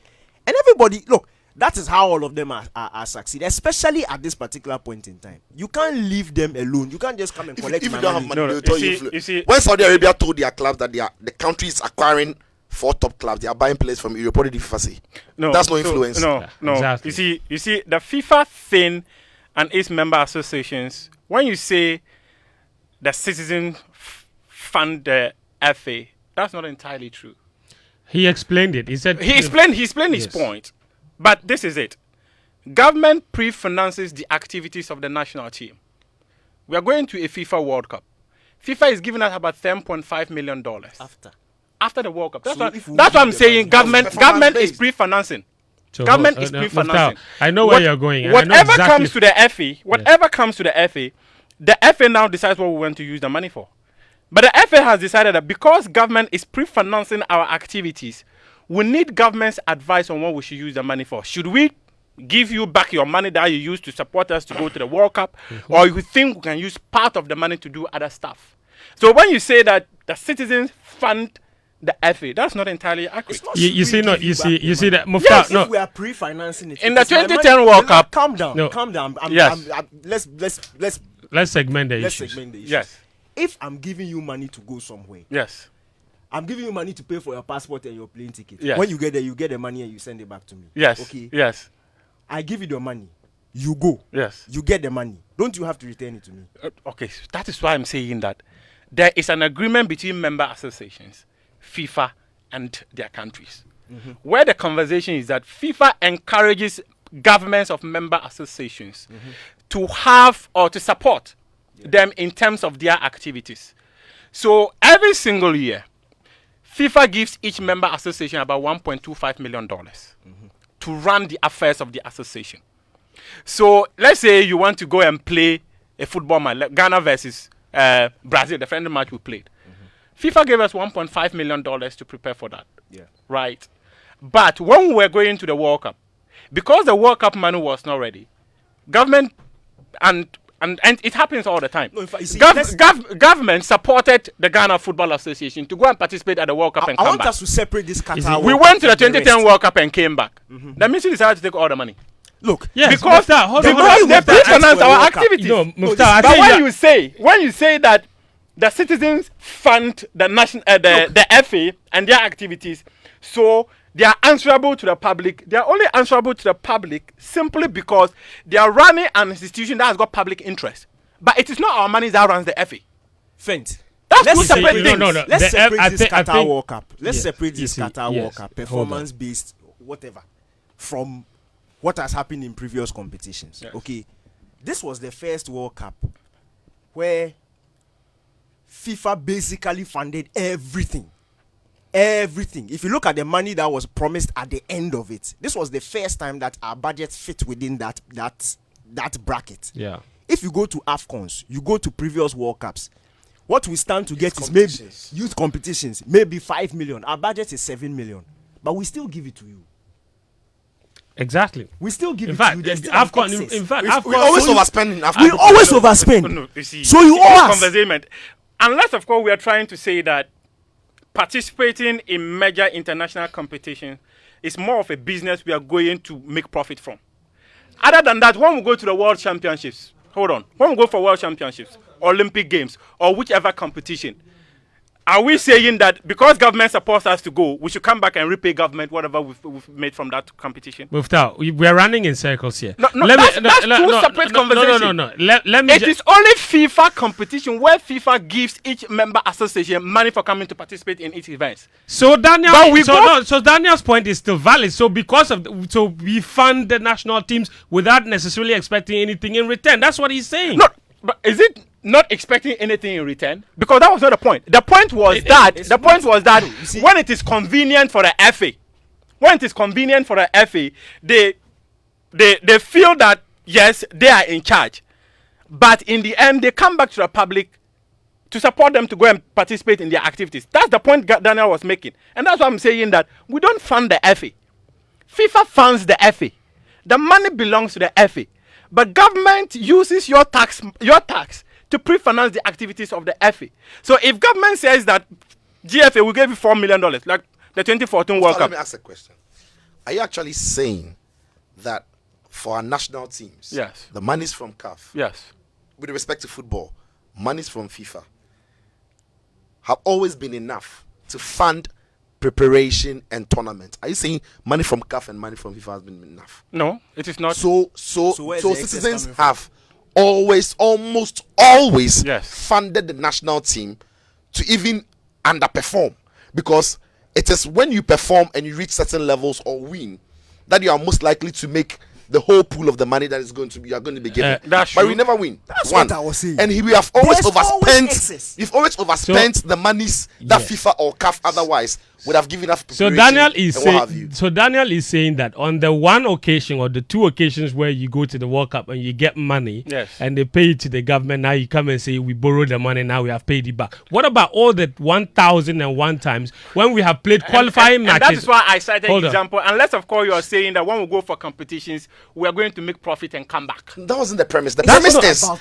S4: And everybody, look, that is how all of them are succeeding, especially at this particular point in time. You can't leave them alone. You can't just come and collect
S2: If
S4: my
S2: you don't
S4: money.
S2: have money,
S3: No,
S2: they'll tell
S3: you see-
S2: when Saudi Arabia told their clubs that the country is acquiring 4 top clubs, they are buying players from Europe. What did FIFA say? That's no influence.
S3: No.
S1: Exactly.
S3: You see, the FIFA thing and its member associations. When you say the citizens fund the FA, that's not entirely true.
S1: He explained it. He said
S3: He explained his
S1: Yes.
S3: point, but this is it. Government pre-finances the activities of the national team. We are going to a FIFA World Cup. FIFA is giving us about $10.5 million after the World Cup. That's
S4: So
S3: what,
S4: if we
S3: that's what I'm
S4: give
S3: saying.
S4: them money,
S3: Government is
S2: performance-based.
S3: pre-financing.
S1: So,
S3: Government is
S1: no,
S3: pre-financing.
S1: Muftau, I know where you're going. and I know
S3: Whatever
S1: exactly
S3: comes to the FA, the FA now decides what we want to use the money for. But the FA has decided that because government is pre-financing our activities, we need government's advice on what we should use the money for. Should we give you back your money that you used to support us to go to the World Cup, or you think we can use part of the money to do other stuff? So when you say that the citizens fund the FA, that's not entirely accurate.
S4: It's not
S1: You see, no,
S4: we give
S1: you see,
S4: back the
S1: you see
S4: money.
S1: that Muftau.
S3: Yes,
S1: No,
S4: If we are pre-financing it
S3: In the
S4: it's my
S3: 2010
S4: money.
S3: World Cup-
S4: Calm down.
S1: No.
S4: Calm down.
S3: Yes.
S1: let's segment the
S4: Let's
S1: issues.
S4: segment the issues.
S3: Yes.
S4: If I'm giving you money to go somewhere,
S3: Yes.
S4: I'm giving you money to pay for your passport and your plane ticket.
S3: Yes.
S4: When you get there, you get the money and you send it back to me.
S3: Yes.
S4: Okay.
S3: Yes.
S4: I give you the money. You go.
S3: Yes.
S4: You get the money. Don't you have to return it to me?
S3: Okay, so that is why I'm saying that there is an agreement between member associations, FIFA, and their countries, where the conversation is that FIFA encourages governments of member associations to have or to support them in terms of their activities. So every single year, FIFA gives each member association about $1.25 million to run the affairs of the association. So let's say you want to go and play a football match, like Ghana versus Brazil, the friendly match we played. FIFA gave us $1.5 million to prepare for that.
S4: Yeah.
S3: Right. But when we were going to the World Cup, because the World Cup money was not ready, government and it happens all the time.
S4: No, in fact, you see,
S3: Government supported the Ghana Football Association to go and participate at the World Cup and
S4: I
S3: come
S4: want
S3: back.
S4: us to separate this Qatar
S1: it-
S4: World
S3: We
S4: Cup
S3: went to the
S4: from
S3: 2010
S4: rest.
S3: World Cup and came back. That means you decided to take all the money.
S4: Look,
S1: Yes,
S3: Because
S1: Muftau, hold
S3: they
S1: on, hold on.
S3: they
S1: Muftau,
S3: pre-finance
S4: I-
S3: our
S4: World Cup.
S3: activities.
S1: No,
S4: No,
S1: Muftau,
S4: this-
S1: I
S3: But
S1: think
S3: when you say that the citizens fund the the FA and their activities, so they are answerable to the public. They are only answerable to the public simply because they are running an institution that has got public interest. But it is not our money that runs the FA.
S4: Fent.
S3: That's
S4: Let's
S3: two separate
S4: separate
S3: things.
S1: No.
S4: Let's
S1: The-
S4: separate
S1: I
S4: this
S1: think- I
S4: Qatar
S1: think-
S4: World Cup. Let's
S1: Yes,
S4: separate
S1: you
S4: this
S1: see,
S4: Qatar
S1: yes.
S4: World Cup,
S1: Hold on.
S4: performance-based, whatever, from what has happened in previous competitions.
S3: Yes.
S4: Okay, this was the first World Cup where FIFA basically funded everything. everything. If you look at the money that was promised at the end of it, this was the first time that our budget fit within that bracket.
S1: Yeah.
S4: If you go to AFCONs, you go to previous World Cups, what we stand to get is maybe youth competitions, maybe 5 million. Our budget is 7 million, but we still give it to you.
S1: Exactly.
S4: We still give
S1: In
S4: it
S1: fact,
S4: to you. There's still
S1: AFCON.
S4: excess.
S1: In fact,
S2: We always overspend in AFCON.
S4: We always overspend.
S3: No, you see,
S4: So you owe us.
S3: conversation. Unless, of course, we are trying to say that participating in major international competition is more of a business we are going to make profit from. Other than that, when we go to the World Championships, when we go for World Championships, Olympic Games, or whichever competition, are we saying that because government supports us to go, we should come back and repay government whatever we've made from that competition?
S1: Muftau, we're running in circles here.
S3: That's two separate conversations.
S1: No. Let me.
S3: It is only FIFA competition where FIFA gives each member association money for coming to participate in its events.
S1: So Daniel,
S3: But
S1: so Daniel's point is still valid. So so we fund the national teams without necessarily expecting anything in return. That's what he's saying.
S3: No, but is it not expecting anything in return? Because that was not the point. The point was that when it is convenient for the FA, they feel that yes, they are in charge, but in the end they come back to the public to support them to go and participate in their activities. That's the point Daniel was making, and that's why I'm saying that we don't fund the FA. FIFA funds the FA. The money belongs to the FA, but government uses your tax to pre-finance the activities of the FA. So if government says that GFA will give you $4 million, like the 2014 World Cup.
S2: Let me ask a question. Are you actually saying that for our national teams,
S3: yes,
S2: the monies from CAF,
S3: yes,
S2: with respect to football, monies from FIFA, have always been enough to fund preparation and tournament? Are you saying money from CAF and money from FIFA has been enough?
S3: No, it is not.
S2: So
S4: where's the excess
S2: citizens
S4: coming from?
S2: have almost always
S3: Yes.
S2: funded the national team to even underperform, because it is when you perform and you reach certain levels or win that you are most likely to make the whole pool of the money that you are going to be given.
S3: That's
S2: but
S3: true.
S2: we never win.
S4: That's
S2: One.
S4: what I was saying.
S2: And we have always
S4: There's always
S2: overspent.
S4: excess.
S2: We've always overspent the monies that
S1: Yes.
S2: FIFA or CAF otherwise would have given us.
S1: So
S2: preparation
S1: Daniel is
S2: and what have you.
S1: saying that on the one occasion or the two occasions where you go to the World Cup and you get money,
S3: Yes.
S1: and they pay it to the government, now you come and say we borrowed the money, now we have paid it back. What about all the 1,001 times when we have played qualifying
S3: and
S1: matches?
S3: that is why I cited
S1: Hold on.
S3: example. Unless of course you are saying that when we go for competitions, we are going to make profit and come back.
S2: That wasn't the premise. The
S4: That's
S2: premise
S4: not
S2: is
S4: about-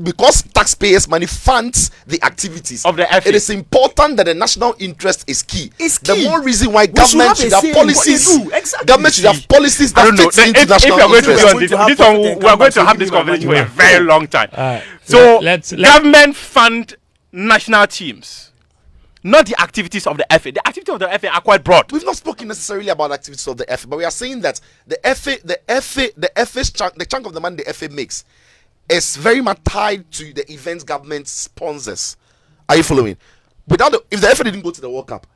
S2: because taxpayers' money funds the activities
S3: Of the FA.
S2: It is important that the national interest is key.
S4: It's
S2: The
S4: key.
S2: more reason why
S4: We
S2: government
S4: should
S2: should
S4: have
S2: have
S4: a say in what
S2: policies.
S4: they do. Exactly.
S2: Government should have policies
S3: I
S2: that
S3: don't know.
S2: fits into
S3: If
S2: national
S3: you are going to be
S2: interest.
S3: on this,
S4: Going to have
S3: this one,
S4: profit and
S3: we are
S4: come
S3: going
S4: back,
S3: to
S4: so
S3: have
S4: give
S3: this
S4: me my
S3: conversation
S4: money
S3: for a very long time.
S1: Alright.
S3: So
S1: Let's-
S3: government fund national teams, not the activities of the FA. The activities of the FA are quite broad.
S2: We've not spoken necessarily about activities of the FA, but we are saying that the chunk of the money the FA makes is very much tied to the events government sponsors. Are you following? If the FA didn't go to the World Cup,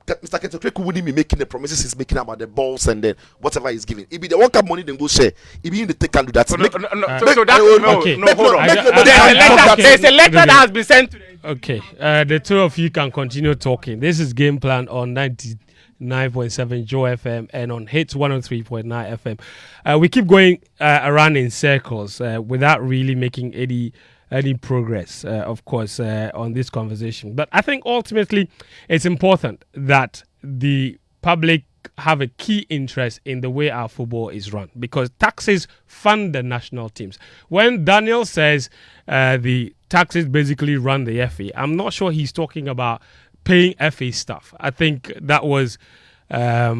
S2: Mr. Ketokreku wouldn't be making the promises he's making about the balls and then whatever he's giving. It be the World Cup money, then go share. It be in the take and do that.
S3: So
S2: Make-
S3: that,
S1: Okay.
S3: hold on.
S2: Make-
S3: There's a letter that has been sent to the
S1: Okay, the two of you can continue talking. This is Game Plan on 99.7 Joe FM and on Hits 103.9 FM. We keep going around in circles without really making any progress, of course, on this conversation. But I think ultimately it's important that the public have a key interest in the way our football is run, because taxes fund the national teams. When Daniel says the taxes basically run the FA, I'm not sure he's talking about paying FA stuff. I think that was a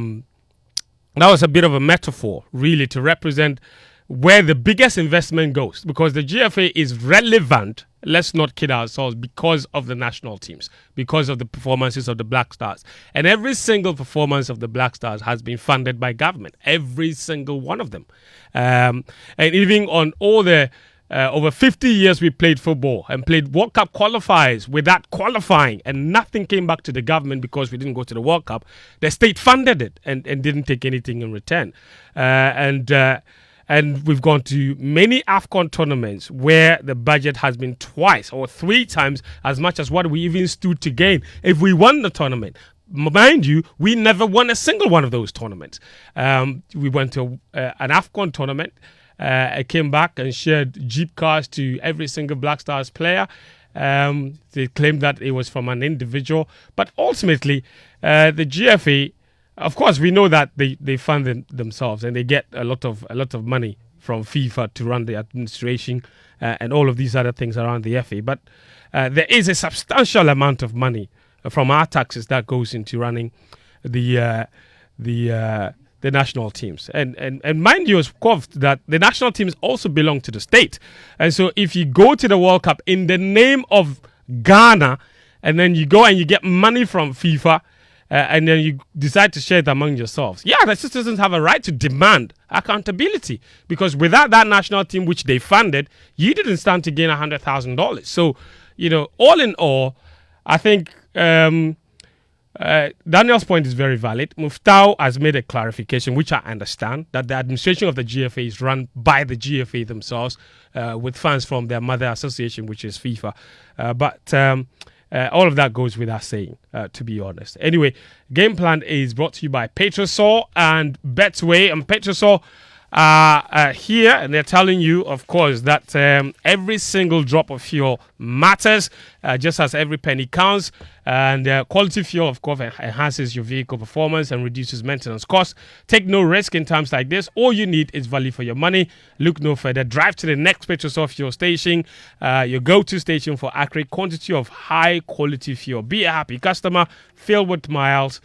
S1: bit of a metaphor, really, to represent where the biggest investment goes, because the GFA is relevant, let's not kid ourselves, because of the national teams, because of the performances of the Black Stars. And every single performance of the Black Stars has been funded by government, every single one of them. And even on all the over 50 years we played football and played World Cup qualifiers without qualifying, and nothing came back to the government because we didn't go to the World And we've gone to many AFCON tournaments where the budget has been twice or three times as much as what we even stood to gain if we won the tournament. Mind you, we never won a single one of those tournaments. We went to an AFCON tournament. I came back and shared Jeep cars to every single Black Stars player. They claimed that it was from an individual. But ultimately, the GFA, of course, we know that they fund themselves and they get a lot of money from FIFA to run the administration and all of these other things around the FA. But there is a substantial amount of money from our taxes that goes into running the national teams. And mind you, of course, that the national teams also belong to the state. And so if you go to the World Cup in the name of Ghana, and then you go and you get money from FIFA, and then you decide to share it among yourselves. Yeah, the citizens have a right to demand accountability, because without that national team which they funded, you didn't stand to gain $100,000. So, all in all, I think Daniel's point is very valid. Muftau has made a clarification, which I understand, that the administration of the GFA is run by the GFA themselves, with funds from their mother association, which is FIFA. But all of that goes without saying, to be honest. Anyway, GamePlan is brought to you by Petrosol and Betway. And Petrosol are here, and they're telling you, of course, that every single drop of fuel matters, just as every penny counts. And quality fuel, of course, enhances your vehicle performance and reduces maintenance costs. Take no risk in times like this. All you need is value for your money. Look no further. Drive to the next Petrosol fuel station, your go-to station for accurate quantity of high-quality fuel. Be a happy customer. Fill with smiles,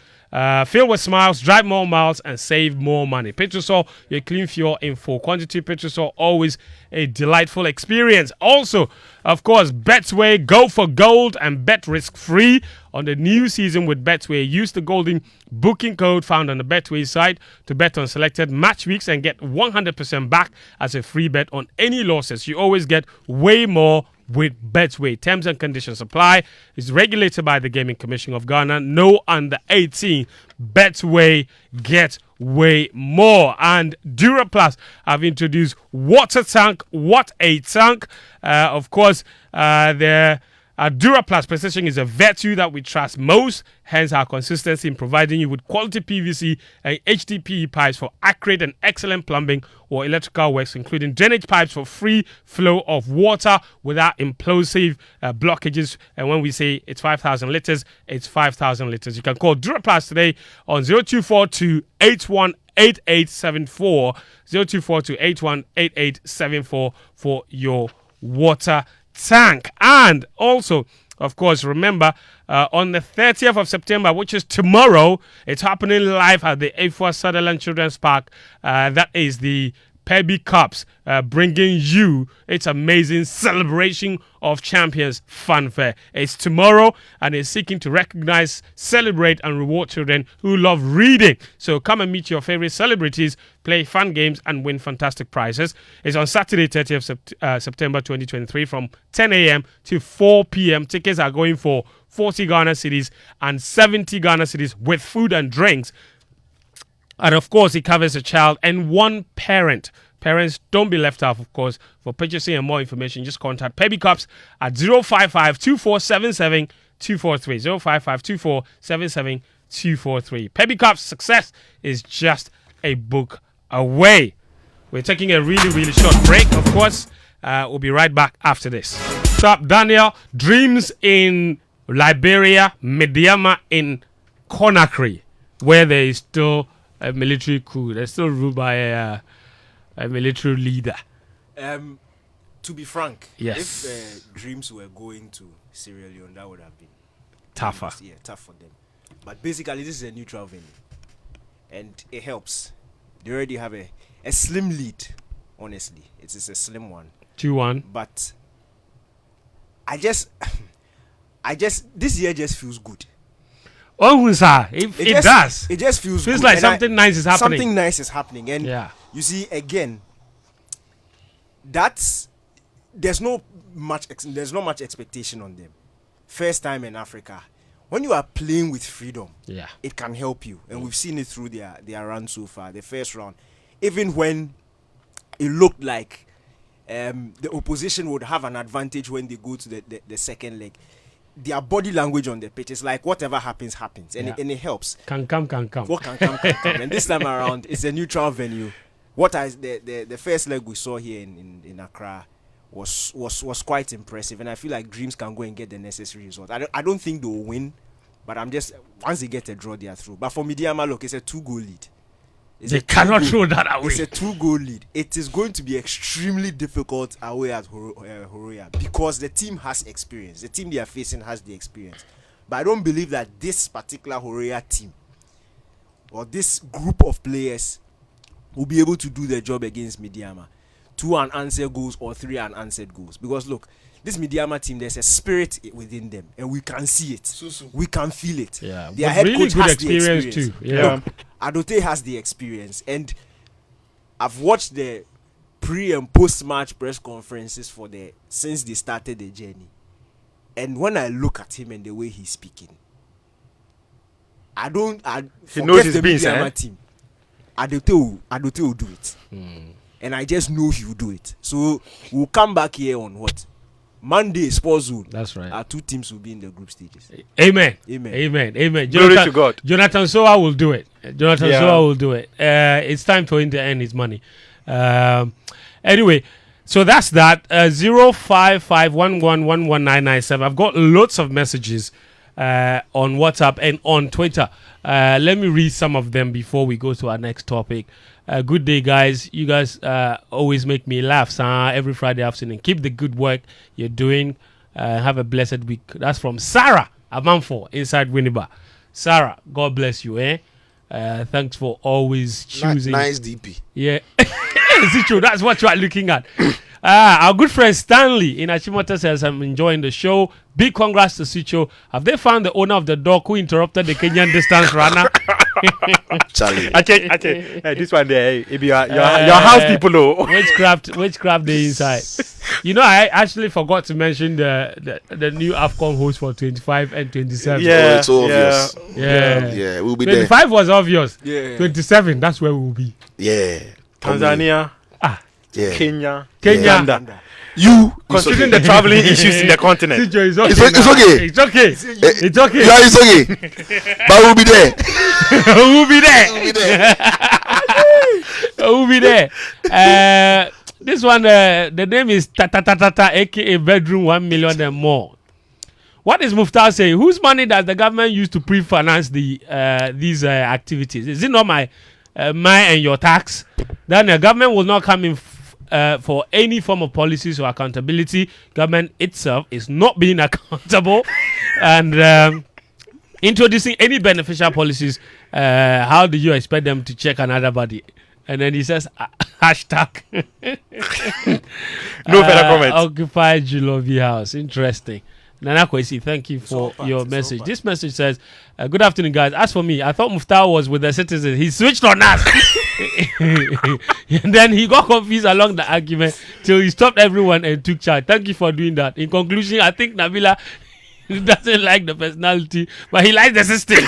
S1: drive more miles, and save more money. Petrosol, your clean fuel in full quantity. Petrosol, always a delightful experience. Also, of course, Betway, go for gold and bet risk-free on the new season with Betway. Use the golden booking code found on the Betway site to bet on selected match weeks and get 100% back as a free bet on any losses. You always get way more with Betway. Terms and conditions apply. It's regulated by the Gaming Commission of Ghana. No under 18. Betway, get way more. And Duraplus have introduced Water Tank. What a tank. Of course, their Duraplus precision is a virtue that we trust most, hence our consistency in providing you with quality PVC and HDPE pipes for accurate and excellent plumbing or electrical works, including drainage pipes for free flow of water without implosive blockages. And when we say it's 5,000 litres, it's 5,000 litres. You can call Duraplus today on 0242 818874, 0242 818874 for your water tank. And also, of course, remember, on the 30th of September, which is tomorrow, it's happening live at the A4 Sutherland Children's Park. That is the Pebby Cups, bringing you its amazing celebration of champions fanfare. It's tomorrow, and it's seeking to recognize, celebrate, and reward children who love reading. So come and meet your favorite celebrities, play fun games, and win fantastic prizes. It's on Saturday, 30th September 2023 from 10 a.m. to 4 p.m. Tickets are going for 40 Ghana cedis and 70 Ghana cedis with food and drinks. And of course, it covers a child and one parent. Parents, don't be left out, of course. For purchasing and more information, just contact Pebby Cups at 055-2477-243. 055-2477-243. Pebby Cups, success is just a book away. We're taking a really, really short break, of course. We'll be right back after this. What's up, Daniel? Dreams in Liberia, Mediama in Conakry, where there is still a military coup. They're still ruled by a military leader.
S4: To be frank,
S1: yes,
S4: if dreams were going to Sierra Leone, that would have been
S1: tougher.
S4: Yeah, tough for them. But basically, this is a neutral venue, and it helps. They already have a slim lead. Honestly, it is a slim one.
S1: 2-1.
S4: But I just this year just feels good.
S1: Oh, sir, it does.
S4: It just feels good.
S1: Like something nice is happening.
S4: Something nice is happening. And you see, again, there's not much expectation on them. First time in Africa. When you are playing with freedom, it can help you. And we've seen it through their run so far, the first round. Even when it looked like the opposition would have an advantage when they go to the second leg. Their body language on the pitch is like whatever happens, and it helps.
S1: Can come.
S4: What can come. And this time around, it's a neutral venue. The first leg we saw here in Accra was quite impressive, and I feel like Dreams can go and get the necessary results. I don't think they will win, but once they get a draw, they are through. But for Midiama, look, it's a 2-goal lead.
S1: They cannot throw that away.
S4: It's a 2-goal lead. It is going to be extremely difficult away at Horoya because the team has experience. The team they are facing has the experience. But I don't believe that this particular Horoya team or this group of players will be able to do their job against Midiama. 2 unanswered goals or 3 unanswered goals. Because look, this Midiama team, there's a spirit within them, and we can see it. We can feel it.
S1: Yeah,
S4: their head
S1: really
S4: coach
S1: good
S4: has
S1: experience
S4: the experience
S1: too. Yeah.
S4: Look, Adote has the experience, and I've watched the pre and post match press conferences since they started the journey. And when I look at him and the way he's speaking, he knows his Midiama team. Adote will do it. And I just know he will do it. So we'll come back here on what? Monday, Sports Zone.
S1: That's right.
S4: Our 2 teams will be in the group stages.
S1: Amen.
S3: Glory to God.
S1: Jonathan Soa will do it. Soa will do it. It's time for him to earn his money. Anyway, so that's that. 0551111997. I've got lots of messages on WhatsApp and on Twitter. Let me read some of them before we go to our next topic. Good day, guys. You guys always make me laugh every Friday afternoon. Keep the good work you're doing. Have a blessed week. That's from Sarah Amanfo inside Winneba. Sarah, God bless you. Thanks for always choosing.
S2: Nice DP.
S1: Yeah. Is it true? That's what you are looking at. Our good friend Stanley in Achimota says, I'm enjoying the show. Big congrats to Sicho. Have they found the owner of the dog who interrupted the Kenyan distance runner?
S2: Charlie.
S3: This one there, your house people.
S1: Witchcraft the inside. You know, I actually forgot to mention the new AFCON host for 25 and 27.
S2: Yeah, it's obvious.
S1: Yeah,
S2: we'll be
S1: 25
S2: there.
S1: was obvious.
S4: Yeah.
S1: 27, that's where we'll be.
S2: Yeah.
S3: Tanzania,
S2: Yeah.
S3: Kenya,
S1: Uganda.
S2: You
S3: considering the traveling issues in the continent.
S1: Sijo, it's okay.
S2: It's okay.
S1: It's okay. It's okay.
S2: Yeah, it's okay. But we'll be there.
S1: We'll be there.
S2: We'll be there.
S1: We'll be there. This one, the name is Tata, aka bedroom 1 million and more. What is Muftar saying? Whose money does the government use to pre-finance these activities? Is it not my and your tax? Then the government will not come in for any form of policies or accountability. Government itself is not being accountable and introducing any beneficial policies. How do you expect them to check another body? And then he says hashtag
S3: no further comments.
S1: Occupy Julovi House. Interesting. Nana Kwesi, thank you for your message. This message says, good afternoon, guys. As for me, I thought Muftar was with the citizens. He switched on us. And then he got confused along the argument till he stopped everyone and took charge. Thank you for doing that. In conclusion, I think Nabila doesn't like the personality, but he likes the system.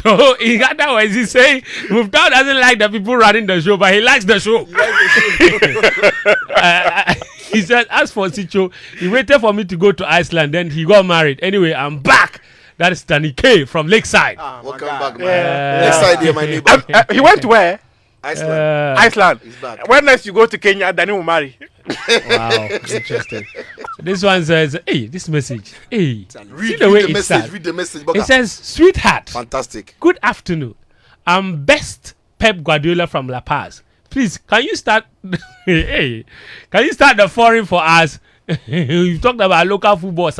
S1: So in other words, he's saying Muftar doesn't like the people running the show, but he likes the show. He said, as for Sicho, he waited for me to go to Iceland, then he got married. Anyway, I'm back. That is Danny K from Lakeside.
S2: Welcome back, man. Lakeside, you're my neighbor.
S3: He went to where?
S2: Iceland.
S3: He's back. When next you go to Kenya, Danny will marry.
S1: Wow, interesting. This one says, hey, this message. Hey,
S2: Read the message.
S1: It says, sweetheart.
S2: Fantastic.
S1: Good afternoon. I'm best Pep Guardiola from La Paz. Please, can you start? Can you start the foreign for us? You talked about local football.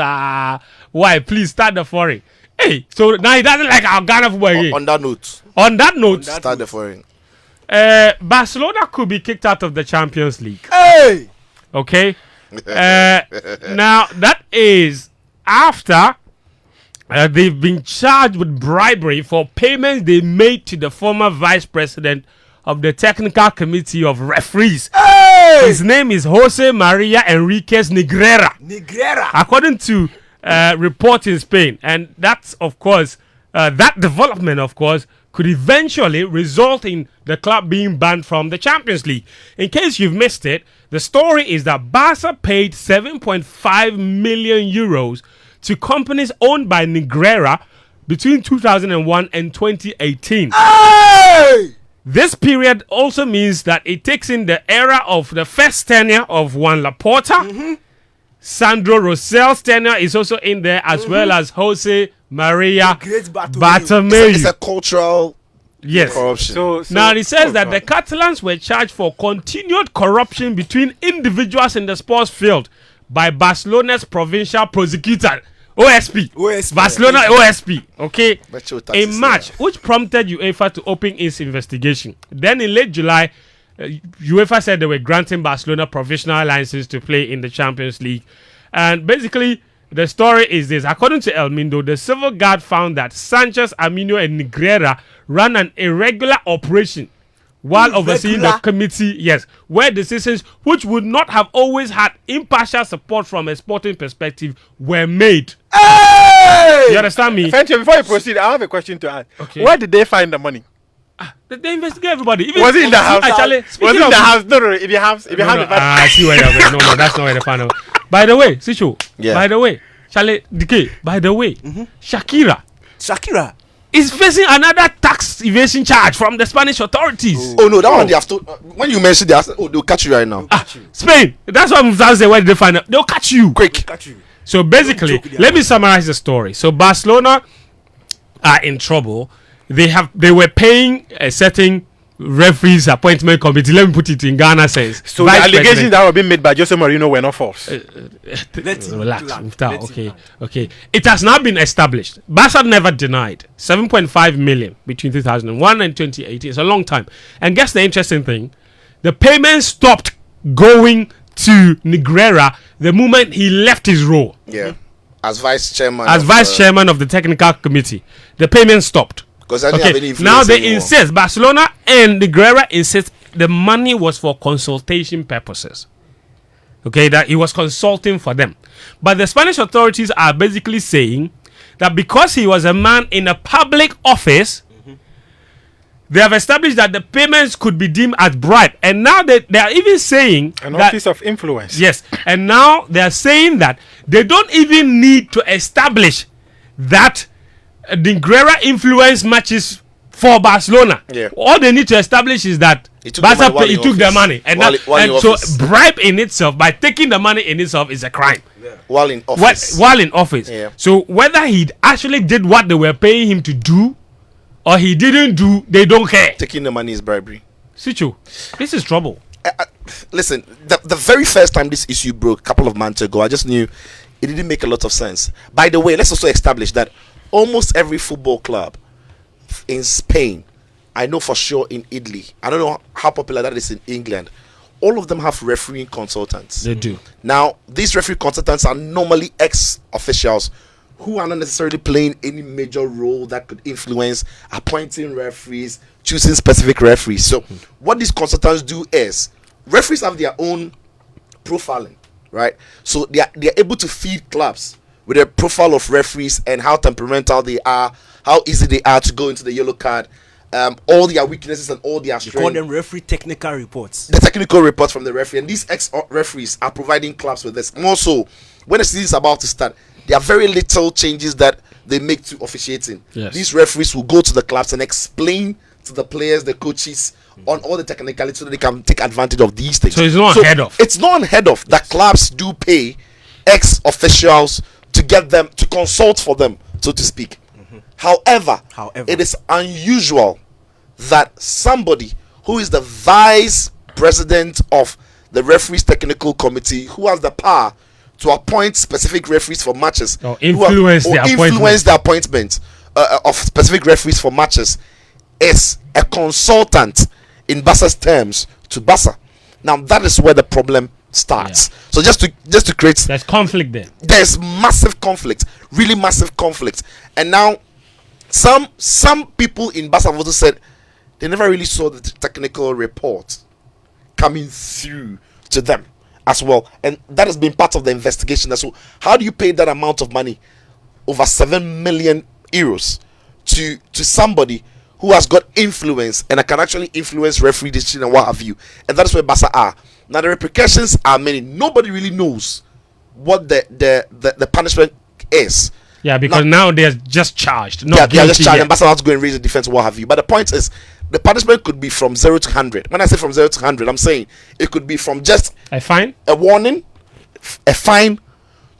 S1: Why? Please start the foreign. Hey, so now he doesn't like our Ghana football again.
S2: On that note,
S1: start
S2: the foreign.
S1: Barcelona could be kicked out of the Champions League.
S4: Hey!
S1: Okay. Now that is after they've been charged with bribery for payments they made to the former vice president of the technical committee of referees.
S4: Hey!
S1: His name is Jose Maria Enriquez Negrera. According to reports in Spain, and that's of course that development of course could eventually result in the club being banned from the Champions League. In case you've missed it, the story is that Barca paid 7.5 million euros to companies owned by Negreira between 2001 and 2018.
S4: Hey!
S1: This period also means that it takes in the era of the first tenure of Juan Laporta. Sandro Rosel's tenure is also in there, as well as Jose Maria Bartomeu.
S2: It's a cultural
S1: Yes.
S2: corruption.
S3: So
S1: Now it says that the Catalans were charged for continued corruption between individuals in the sports field by Barcelona's provincial prosecutor, OSP. Barcelona OSP. Okay. In March, which prompted UEFA to open its investigation. Then in late July, UEFA said they were granting Barcelona provisional license to play in the Champions League. And basically, the story is this. According to El Mundo, the civil guard found that Sanchez, Amino, and Negreira ran an irregular operation while overseeing the committee, where decisions which would not have always had impartial support from a sporting perspective were made.
S4: Hey!
S1: You understand me?
S3: Fenton, before you proceed, I have a question to ask.
S1: Okay.
S3: Where did they find the money?
S1: They investigate everybody. Even
S3: Was it in the house?
S1: Actually,
S3: Was it in the house? No, if you have the
S1: I see where you're going. No, that's not where they found out. By the way, Sicho.
S2: Yeah.
S1: By the way, Charlie Decay. By the way, Shakira is facing another tax evasion charge from the Spanish authorities.
S2: Oh no, that one they have to. When you mentioned that, they'll catch you right now.
S1: Spain. That's what I'm saying. Where did they find out? They'll catch you.
S2: Quick.
S1: So basically, let me summarize the story. So Barcelona are in trouble. They were paying a certain referees appointment committee. Let me put it in Ghana sense.
S3: So the allegations that were being made by Jose Mourinho were not false.
S1: Relax. Okay. It has now been established. Barca never denied 7.5 million between 2001 and 2018. It's a long time. And guess the interesting thing? The payment stopped going to Negreira the moment he left his role.
S2: Yeah. As vice chairman.
S1: Chairman of the technical committee. The payment stopped.
S2: Because I didn't have any influence
S1: now they
S2: anymore.
S1: insist, Barcelona and Negreira insist the money was for consultation purposes. Okay, that he was consulting for them. But the Spanish authorities are basically saying that because he was a man in a public office, they have established that the payments could be deemed as bribe. And now they are even saying
S3: An
S1: that,
S3: office of influence.
S1: yes, and now they are saying that they don't even need to establish that Negreira influence matches for Barcelona.
S2: Yeah.
S1: All they need to establish is that he took their money, and so bribe in itself, by taking the money in itself, is a crime.
S2: While in office.
S1: While in office.
S2: Yeah.
S1: So whether he actually did what they were paying him to do, or he didn't do, they don't care.
S2: Taking the money is bribery.
S1: Sicho, this is trouble.
S2: Listen, the very first time this issue broke a couple of months ago, I just knew it didn't make a lot of sense. By the way, let's also establish that almost every football club in Spain, I know for sure in Italy, I don't know how popular that is in England, all of them have refereeing consultants.
S1: They do.
S2: Now, these referee consultants are normally ex-officials who are not necessarily playing any major role that could influence appointing referees, choosing specific referees. So what these consultants do is, referees have their own profiling, right? So they are able to feed clubs with a profile of referees and how temperamental they are, how easy they are to go into the yellow card, all their weaknesses and all their strengths.
S4: You call them referee technical reports.
S2: The technical reports from the referee, and these ex-referees are providing clubs with this. More so, when the season is about to start, there are very little changes that they make to officiating.
S1: Yes.
S2: These referees will go to the clubs and explain to the players, the coaches, on all the technicalities so that they can take advantage of these things.
S1: So it's not unheard of.
S2: It's not unheard of that clubs do pay ex-officials to get them to consult for them, so to speak. However, it is unusual that somebody who is the vice president of the referees technical committee, who has the power to appoint specific referees for matches,
S1: or influence
S2: the appointment of specific referees for matches, is a consultant in Barca's terms to Barca. Now that is where the problem starts. So just to create,
S1: there's conflict there.
S2: There's massive conflict, really massive conflict. And now some people in Barca have also said they never really saw the technical report coming through to them as well, and that has been part of the investigation. So how do you pay that amount of money, over 7 million euros, to somebody who has got influence and can actually influence referee decision and what have you. And that's where Barca are. Now the repercussions are many. Nobody really knows what the punishment is.
S1: Yeah, because now they're just charged.
S2: They are just charged, and Barca has to go and raise the defense, what have you. But the point is, the punishment could be from 0 to 100. When I say from 0 to 100, I'm saying it could be from just
S1: a fine,
S2: a warning, a fine,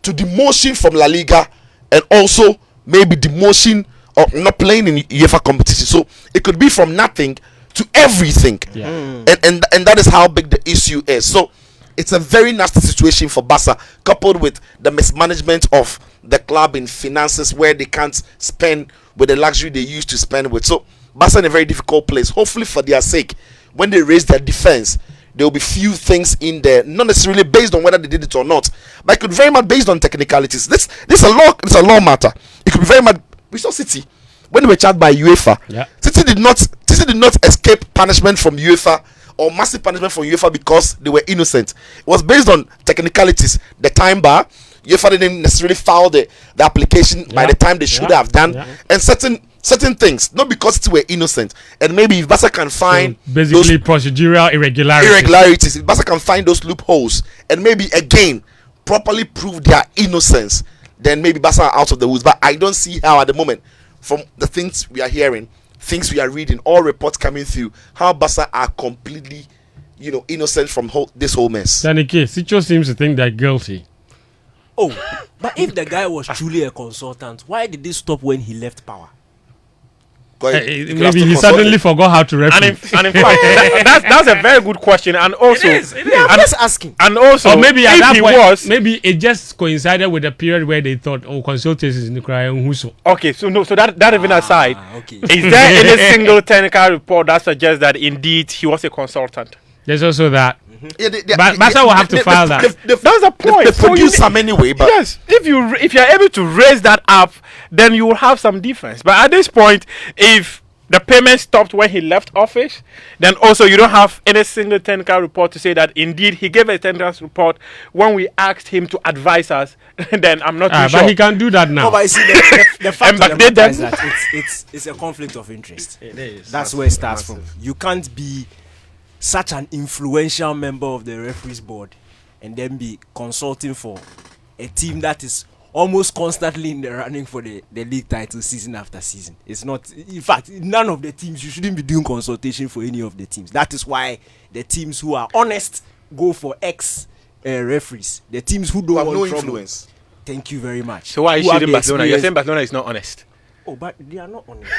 S2: to demotion from La Liga, and also maybe demotion or not playing in UEFA competition. So it could be from nothing to everything.
S1: Yeah.
S2: And that is how big the issue is. So it's a very nasty situation for Barca, coupled with the mismanagement of the club in finances, where they can't spend with the luxury they used to spend with. So Barca in a very difficult place. Hopefully for their sake, when they raise their defense, there will be few things in there, not necessarily based on whether they did it or not, but it could very much based on technicalities. This is a law matter. It could be very much. We saw City when they were charged by UEFA.
S1: Yeah.
S2: City did not escape punishment from UEFA or massive punishment from UEFA because they were innocent. It was based on technicalities. The time bar, UEFA didn't necessarily file the application by the time they should have done, and certain things, not because City were innocent. And maybe if Barca can find
S1: basically procedural
S2: irregularities, if Barca can find those loopholes and maybe again properly prove their innocence, then maybe Barca are out of the woods. But I don't see how at the moment, from the things we are hearing, things we are reading, all reports coming through, how Barca are completely, innocent from this whole mess.
S1: Danike, Sicho seems to think they're guilty.
S4: Oh, but if the guy was truly a consultant, why did they stop when he left power?
S1: Maybe he suddenly forgot how to referee.
S3: And in fact, that's a very good question. And also,
S4: it is. I'm just asking.
S3: And also,
S1: or maybe at that point, maybe it just coincided with the period where they thought, consultants is in the cry.
S3: Okay, so that even aside,
S4: okay.
S3: Is there any single technical report that suggests that indeed he was a consultant?
S1: There's also that.
S2: Yeah,
S1: but Barca will have to file that.
S3: That's the point.
S2: They produce some anyway. But
S3: yes, if you're able to raise that up, then you will have some difference. But at this point, if the payment stopped when he left office, then also you don't have any single technical report to say that indeed he gave a technical report when we asked him to advise us. Then I'm not too sure.
S1: But he can do that now.
S4: No, but you see, the fact of the matter is that it's a conflict of interest.
S3: It is.
S4: That's where it starts from. You can't be such an influential member of the referees board and then be consulting for a team that is almost constantly in the running for the league title season after season. It's not, in fact, none of the teams, you shouldn't be doing consultation for any of the teams. That is why the teams who are honest go for referees. The teams who don't want
S2: no
S4: trouble,
S2: influence.
S4: Thank you very much.
S3: So why are you shooting Barcelona? You're saying Barcelona is not honest.
S4: Oh, but they are not honest.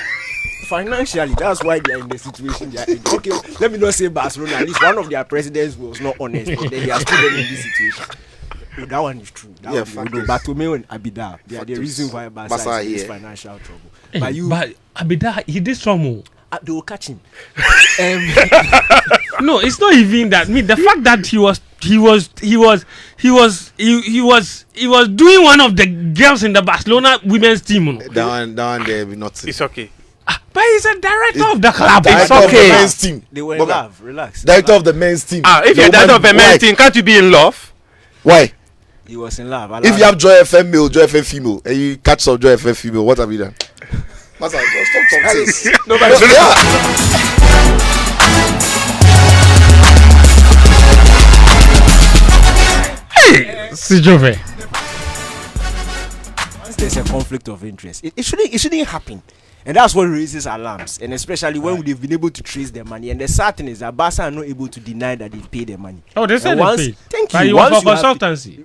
S4: Financially, that's why they are in the situation they are in. Okay, let me not say Barcelona. At least one of their presidents was not honest, and then they are still in this situation. Oh, that one is true. That Bartomeu and Abida, they are the reason why Barca is in this financial trouble.
S1: But Abida, he did some.
S4: They will catch him.
S1: No, it's not even that. I mean, the fact that he was doing one of the girls in the Barcelona women's team.
S2: Down there, we not.
S3: It's okay.
S1: But he's a director of the club.
S2: It's okay. Of the men's team.
S4: They were in love. Relax.
S2: Director of the men's team.
S3: If you're director of the men's team, can't you be in love?
S2: Why?
S4: He was in love.
S2: If you have Joy FM male, Joy FM female, and you catch some Joy FM female, what have you done? Stop this.
S4: Nobody.
S1: Hey, Sijove.
S4: Once there's a conflict of interest, it shouldn't happen. And that's what raises alarms, and especially when they've been able to trace their money. And the sad thing is that Barca are not able to deny that they've paid their money.
S1: Oh, they said they paid.
S4: Thank
S1: but
S4: you.
S1: Once for consultancy.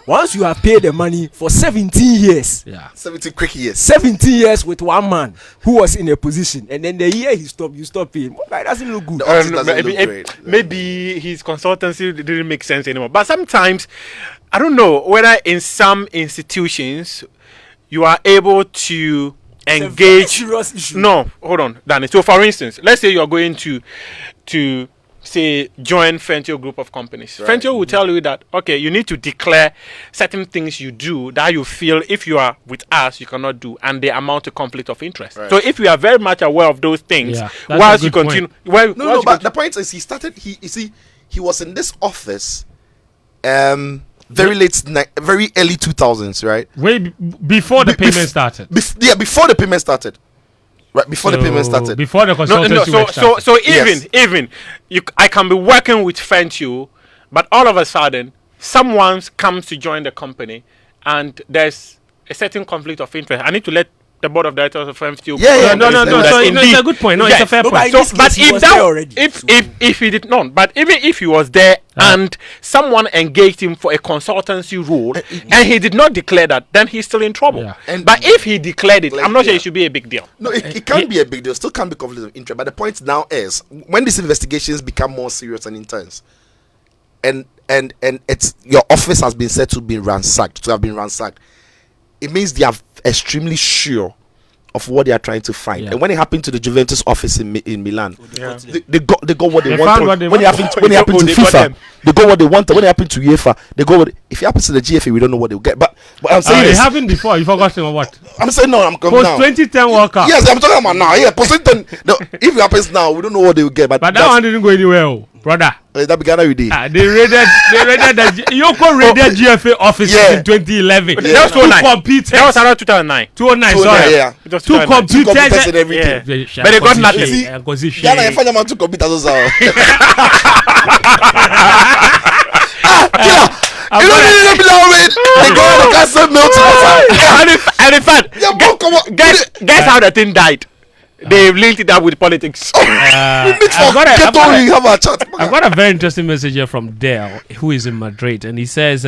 S4: Once you have paid the money for 17 years,
S2: 17 quick years,
S4: 17 years with one man who was in a position, and then the year he stopped, you stop paying. That doesn't look good.
S3: Maybe his consultancy didn't make sense anymore. But sometimes, I don't know whether in some institutions you are able to engage. No, hold on, Danny. So, for instance, let's say you are going to say join Fentio group of companies. Right. Fentio will tell you that you need to declare certain things you do that you feel if you are with us you cannot do, and they amount to conflict of interest. Right. So, if you are very much aware of those things, whilst you continue, but
S2: the point is he was in this office. Very early 2000s, right?
S1: Way before the payment started.
S2: Before the payment started. Right before the payment started.
S1: Before the consultancy work started.
S3: So
S2: Yes.
S3: even I can be working with Fentio, but all of a sudden someone comes to join the company, and there's a certain conflict of interest. I need to let the board of directors of Fentio.
S2: Yeah,
S1: No. So it's a good point. No, it's a fair point.
S4: but in this case, he was there already,
S3: If he did not, but even if he was there and someone engaged him for a consultancy role and he did not declare that, then he's still in trouble.
S1: Yeah.
S3: But if he declared it, I'm not sure it should be a big deal.
S2: No, it can't be a big deal. Still can't be conflict of interest. But the point now is when these investigations become more serious and intense, and it's your office has been said to have been ransacked. It means they are extremely sure of what they are trying to find.
S1: Yeah.
S2: And when it happened to the Juventus office in Milan,
S3: Yeah.
S2: they got what they
S1: They
S2: wanted.
S1: found what they
S2: When it happened to
S3: They got
S2: FIFA,
S3: them.
S2: they got what they wanted. When it happened to UEFA, they got what. If it happens to the GFA, we don't know what they'll get. But I'm saying
S1: It
S2: this.
S1: happened before. You forgot or what?
S2: I'm saying no. I'm coming
S1: Post
S2: now.
S1: 2010 World Cup.
S2: Yes, I'm talking about now. Yeah, percent. No, if it happens now, we don't know what they will get. But
S1: But that one didn't go anywhere, brother.
S2: that began with day.
S1: They raided the Yoko raided GFA offices
S2: Yeah.
S1: in 2011.
S2: Yeah.
S3: That was 2009.
S1: Computers.
S3: That was around 2009.
S1: 2009,
S2: So,
S1: sorry.
S2: yeah.
S3: It was
S1: Two
S3: 2009.
S1: computers.
S2: Computers and everything.
S3: Yeah. But they got nothing.
S2: See, Ghana, I find them out to computers also. You don't need to be loud, man. They go and they can't send mail to us.
S3: And in fact,
S2: Yeah, bro, come on.
S3: guess how the thing died? They linked it up with politics.
S2: We meet for
S1: I've got a-
S2: get
S1: I've got
S2: on,
S1: a-
S2: we have a chat.
S1: I've got a very interesting message here from Dale, who is in Madrid, and he says,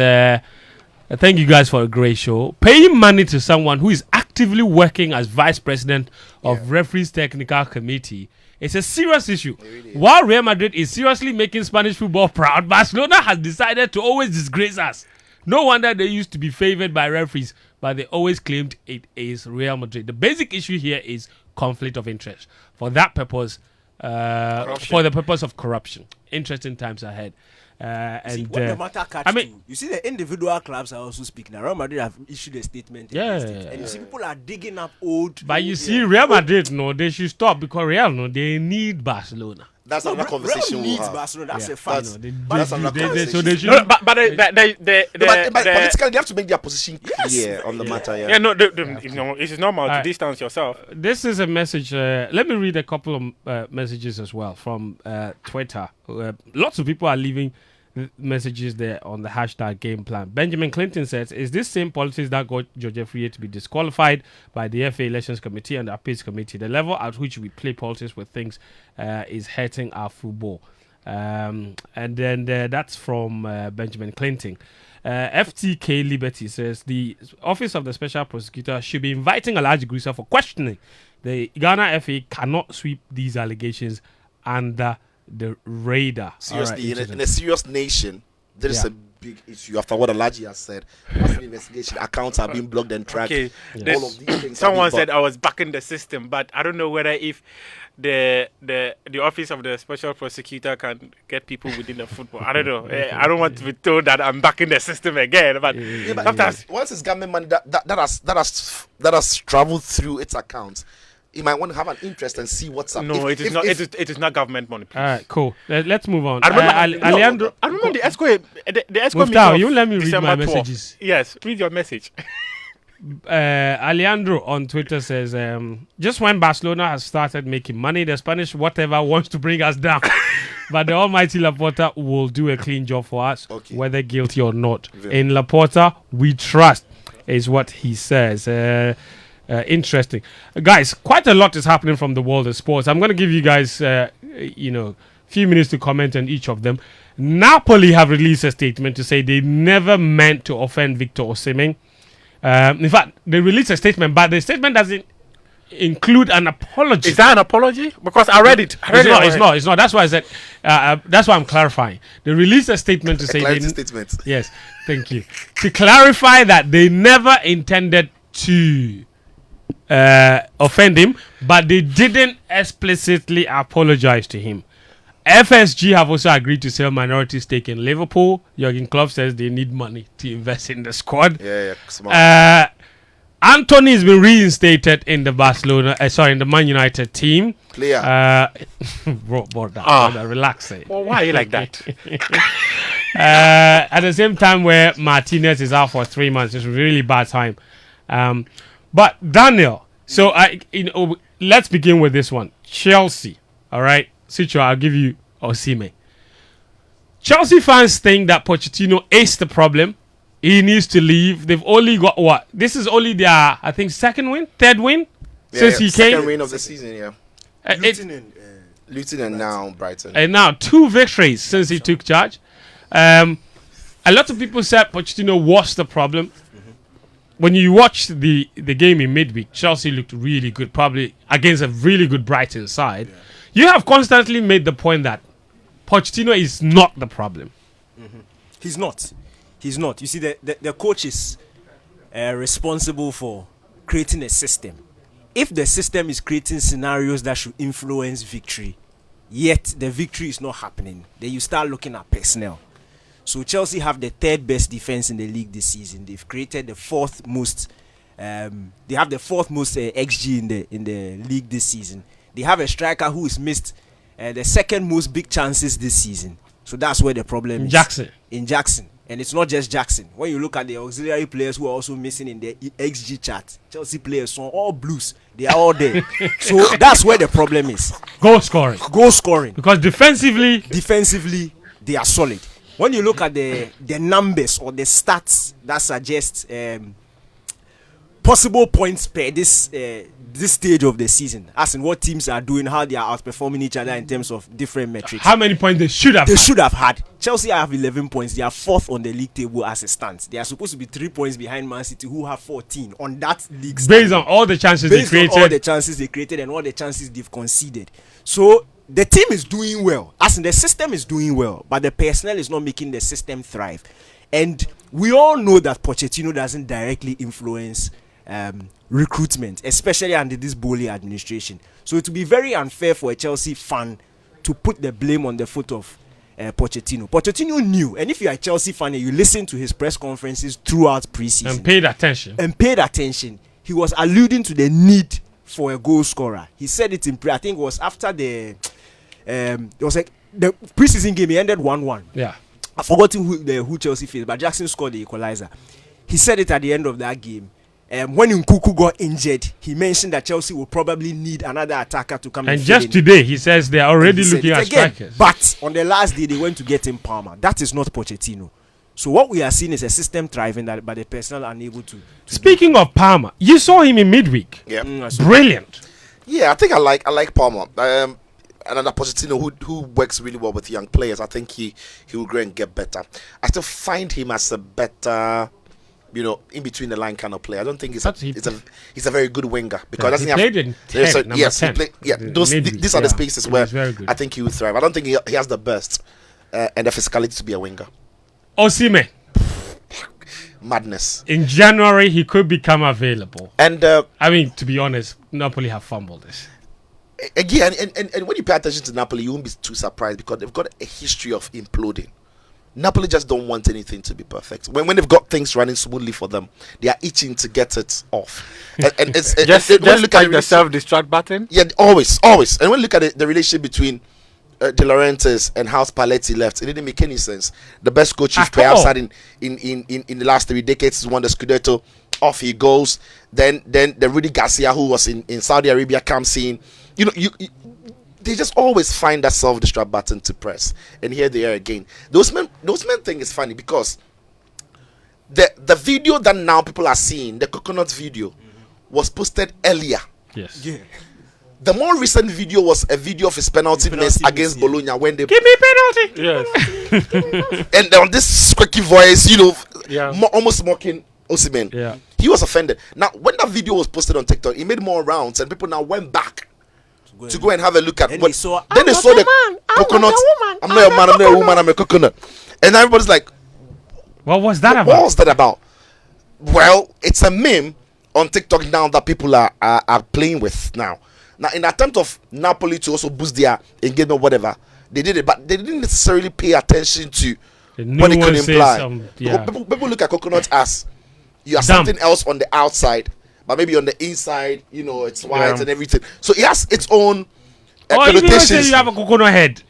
S1: thank you guys for a great show. Paying money to someone who is actively working as vice president of referees technical committee is a serious issue. While Real Madrid is seriously making Spanish football proud, Barcelona has decided to always disgrace us. No wonder they used to be favored by referees, but they always claimed it is Real Madrid. The basic issue here is conflict of interest. For that purpose, for the purpose of corruption. Interesting times ahead. And
S4: what the matter catch
S1: I mean-
S4: to, you see the individual clubs are also speaking. Real Madrid have issued a statement.
S1: Yeah.
S4: And you see people are digging up old.
S1: But you see, Real Madrid, no, they should stop because Real, no, they need Barcelona.
S2: That's
S4: No,
S2: another conversation
S4: Real
S2: we'll
S4: needs
S2: have.
S4: Barcelona. That's
S1: Yeah.
S4: a fact.
S1: No,
S2: That's another
S1: so
S2: conversation.
S1: they should.
S3: No, but
S2: But politically, they have to make their position clear on the matter.
S3: yeah, no, you know, it is normal to
S1: Alright.
S3: distance yourself.
S1: This is a message. Let me read a couple of messages as well from Twitter. Lots of people are leaving messages there on the hashtag GamePlan. Benjamin Clinton says, is this same politics that got George Friye to be disqualified by the FA Elections Committee and the Appeals Committee? The level at which we play politics with things is hurting our football. And then that's from Benjamin Clinton. FTK Liberty says the Office of the Special Prosecutor should be inviting Alhaji Grunsah for questioning. The Ghana FA cannot sweep these allegations under the radar.
S2: Seriously,
S1: Alright,
S2: in a serious nation, there is
S1: Yeah.
S2: a big issue. After what Alaji has said, massive investigation, accounts are being blocked and tracked.
S3: Okay,
S2: All of these things.
S3: someone
S2: are being
S3: said I was back in the system, but I don't know whether if the office of the special prosecutor can get people within the football. I don't know. I don't want to be told that I'm back in the system again. But
S2: but
S3: sometimes
S2: once it's government money that has traveled through its accounts, you might want to have an interest and see what's up.
S3: no, it is not. It is not government money. Please.
S1: All right, cool. Let's move on.
S3: I remember,
S1: Alejandro,
S3: I remember the ESCO. The ESCO
S1: Muftau,
S3: meeting of
S1: you let me read
S3: December
S1: my
S3: 12th.
S1: messages.
S3: Yes, read your message.
S1: Alejandro on Twitter says, just when Barcelona has started making money, the Spanish whatever wants to bring us down. But the almighty Laporta will do a clean job for us,
S2: Okay.
S1: whether guilty or not. In Laporta, we trust, is what he says. Interesting. Guys, quite a lot is happening from the world of sports. I'm going to give you guys, few minutes to comment on each of them. Napoli have released a statement to say they never meant to offend Victor Osimhen. In fact, they released a statement, but the statement doesn't include an apology.
S3: Is that an apology? Because I read it.
S1: It's not. That's why I said. That's why I'm clarifying. They released a statement to say.
S2: clarity statement.
S1: Yes, thank you. To clarify that they never intended to offend him, but they didn't explicitly apologize to him. FSG have also agreed to sell minority stake in Liverpool. Jurgen Klopp says they need money to invest in the squad.
S2: Yeah, smart.
S1: Anthony has been reinstated in the in the Man United team.
S2: Player.
S1: Brother, relax.
S3: Well, why are you like that?
S1: At the same time where Martinez is out for 3 months, it's a really bad time. But Daniel, so let's begin with this one. Chelsea. All right. Situ, I'll give you Osimhen. Chelsea fans think that Pochettino is the problem. He needs to leave. They've only got what? This is only their, I think, third win since he came.
S2: Second win of the season, yeah. Luton and now Brighton.
S1: And now 2 victories since he took charge. A lot of people said Pochettino was the problem. When you watched the game in midweek, Chelsea looked really good, probably against a really good Brighton side. Yeah. You have constantly made the point that Pochettino is not the problem.
S4: He's not. You see, the coach is responsible for creating a system. If the system is creating scenarios that should influence victory, yet the victory is not happening, then you start looking at personnel. So Chelsea have the 3rd best defense in the league this season. They've created the 4th most. They have the 4th most XG in the league this season. They have a striker who is missed the 2nd most big chances this season. So that's where the problem is. In Jackson. And it's not just Jackson. When you look at the auxiliary players who are also missing in the XG chart, Chelsea players are all blues. They are all there. So that's where the problem is.
S1: Goal scoring. Because defensively,
S4: they are solid. When you look at the numbers or the stats that suggest possible points per this stage of the season, as in what teams are doing, how they are outperforming each other in terms of different metrics.
S1: How many points they should have
S4: had. Chelsea have 11 points. They are 4th on the league table as it stands. They are supposed to be 3 points behind Man City, who have 14 on that league stand.
S1: Based on all the chances they created
S4: and all the chances they've conceded. So the team is doing well, as in the system is doing well, but the personnel is not making the system thrive. And we all know that Pochettino doesn't directly influence recruitment, especially under this Bowley administration. So it would be very unfair for a Chelsea fan to put the blame on the foot of Pochettino. Pochettino knew, and if you are a Chelsea fan and you listen to his press conferences throughout preseason
S1: and paid attention, he was alluding to the need for a goal scorer. He said it in I think it was after it was like the preseason game. He ended 1-1. Yeah,
S4: I've forgotten who Chelsea faced, but Jackson scored the equalizer. He said it at the end of that game. When Nkunku got injured, he mentioned that Chelsea will probably need another attacker to come in.
S1: And just today, he says they are already looking at strikers.
S4: But on the last day, they went to get him Palmer. That is not Pochettino. So what we are seeing is a system thriving that, but the personnel are unable to.
S1: Speaking of Palmer, you saw him in midweek.
S2: Yeah,
S1: brilliant.
S2: Yeah, I think I like Palmer. Another Pochettino who works really well with young players. I think he will grow and get better. I still find him as a better, in between the line kind of player. I don't think he's a very good winger because
S1: he played in 10,
S2: yes,
S1: 10.
S2: These are the spaces where I think he will thrive. I don't think he has the burst and the physicality to be a winger.
S1: Osimhen,
S2: madness.
S1: In January, he could become available.
S2: And
S1: to be honest, Napoli have fumbled this.
S2: Again, and when you pay attention to Napoli, you won't be too surprised because they've got a history of imploding. Napoli just don't want anything to be perfect. When they've got things running smoothly for them, they are itching to get it off. And it's
S3: just look at the self-destruct button.
S2: Yeah, always. And when you look at the relationship between De Laurentiis and how Spalletti left, it didn't make any sense. The best coach you've perhaps had in the last 3 decades has won the Scudetto. Off he goes. Then the Rudy Garcia, who was in Saudi Arabia, comes in. They just always find that self-destruct button to press, and here they are again. Those men thing is funny because the video that now people are seeing, the coconut video, was posted earlier.
S1: Yes.
S4: Yeah.
S2: The more recent video was a video of his penalty miss against Bologna when they
S1: give me penalty.
S3: Yes.
S2: And on this squeaky voice, almost mocking Osimhen.
S1: Yeah.
S2: He was offended. Now, when that video was posted on TikTok, it made more rounds, and people now went back to go and have a look at.
S4: Then
S2: they saw the coconut. I'm not a man. I'm not a woman. I'm a coconut. And everybody's like,
S1: "What was that about?
S2: What was that about?" Well, it's a meme on TikTok now that people are playing with now. Now, in the attempt of Napoli to also boost their engagement, whatever, they did it, but they didn't necessarily pay attention to what it could imply. People look at coconut as you are something else on the outside, but maybe on the inside, it's white and everything. So it has its own connotations.
S1: Even you have a coconut head.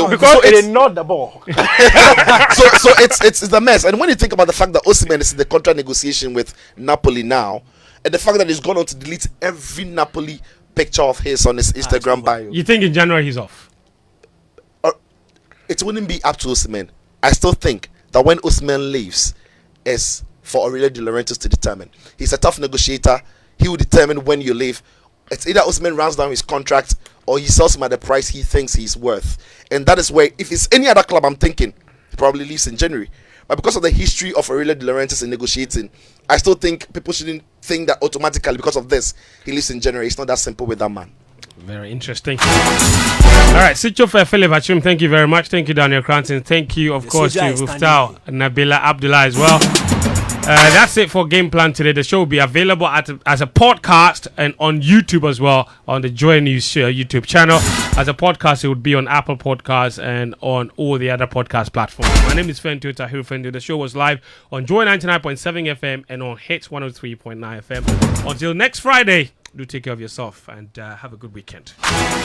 S3: Because it is not the ball.
S2: so it's the mess. And when you think about the fact that Osimhen is in the contract negotiation with Napoli now, And the fact that he's gone on to delete every Napoli picture of his on his Instagram bio.
S1: You think in January he's off?
S2: It wouldn't be up to Osimhen. I still think that when Osimhen leaves, is for Aurelio De Laurentiis to determine. He's a tough negotiator. He will determine when you leave. It's either Osimhen rounds down his contract or he sells him at the price he thinks he's worth. And that is where, if it's any other club, I'm thinking he probably leaves in January. But because of the history of Aurelio De Laurentiis in negotiating, I still think people shouldn't think that automatically because of this he leaves in January. It's not that simple with that man.
S1: Very interesting. All right, Sitcho for Philip Achum, thank you very much. Thank you, Daniel Cranton. Thank you, of course, to Muftau and Nabila Abdullah as well. That's it for Game Plan today. The show will be available as a podcast and on YouTube as well, on the Joy News YouTube channel. As a podcast, it would be on Apple Podcasts and on all the other podcast platforms. My name is Fentu Tahiru Fentu. The show was live on Joy 99.7 FM and on Hits 103.9 FM. Until next Friday, do take care of yourself and have a good weekend.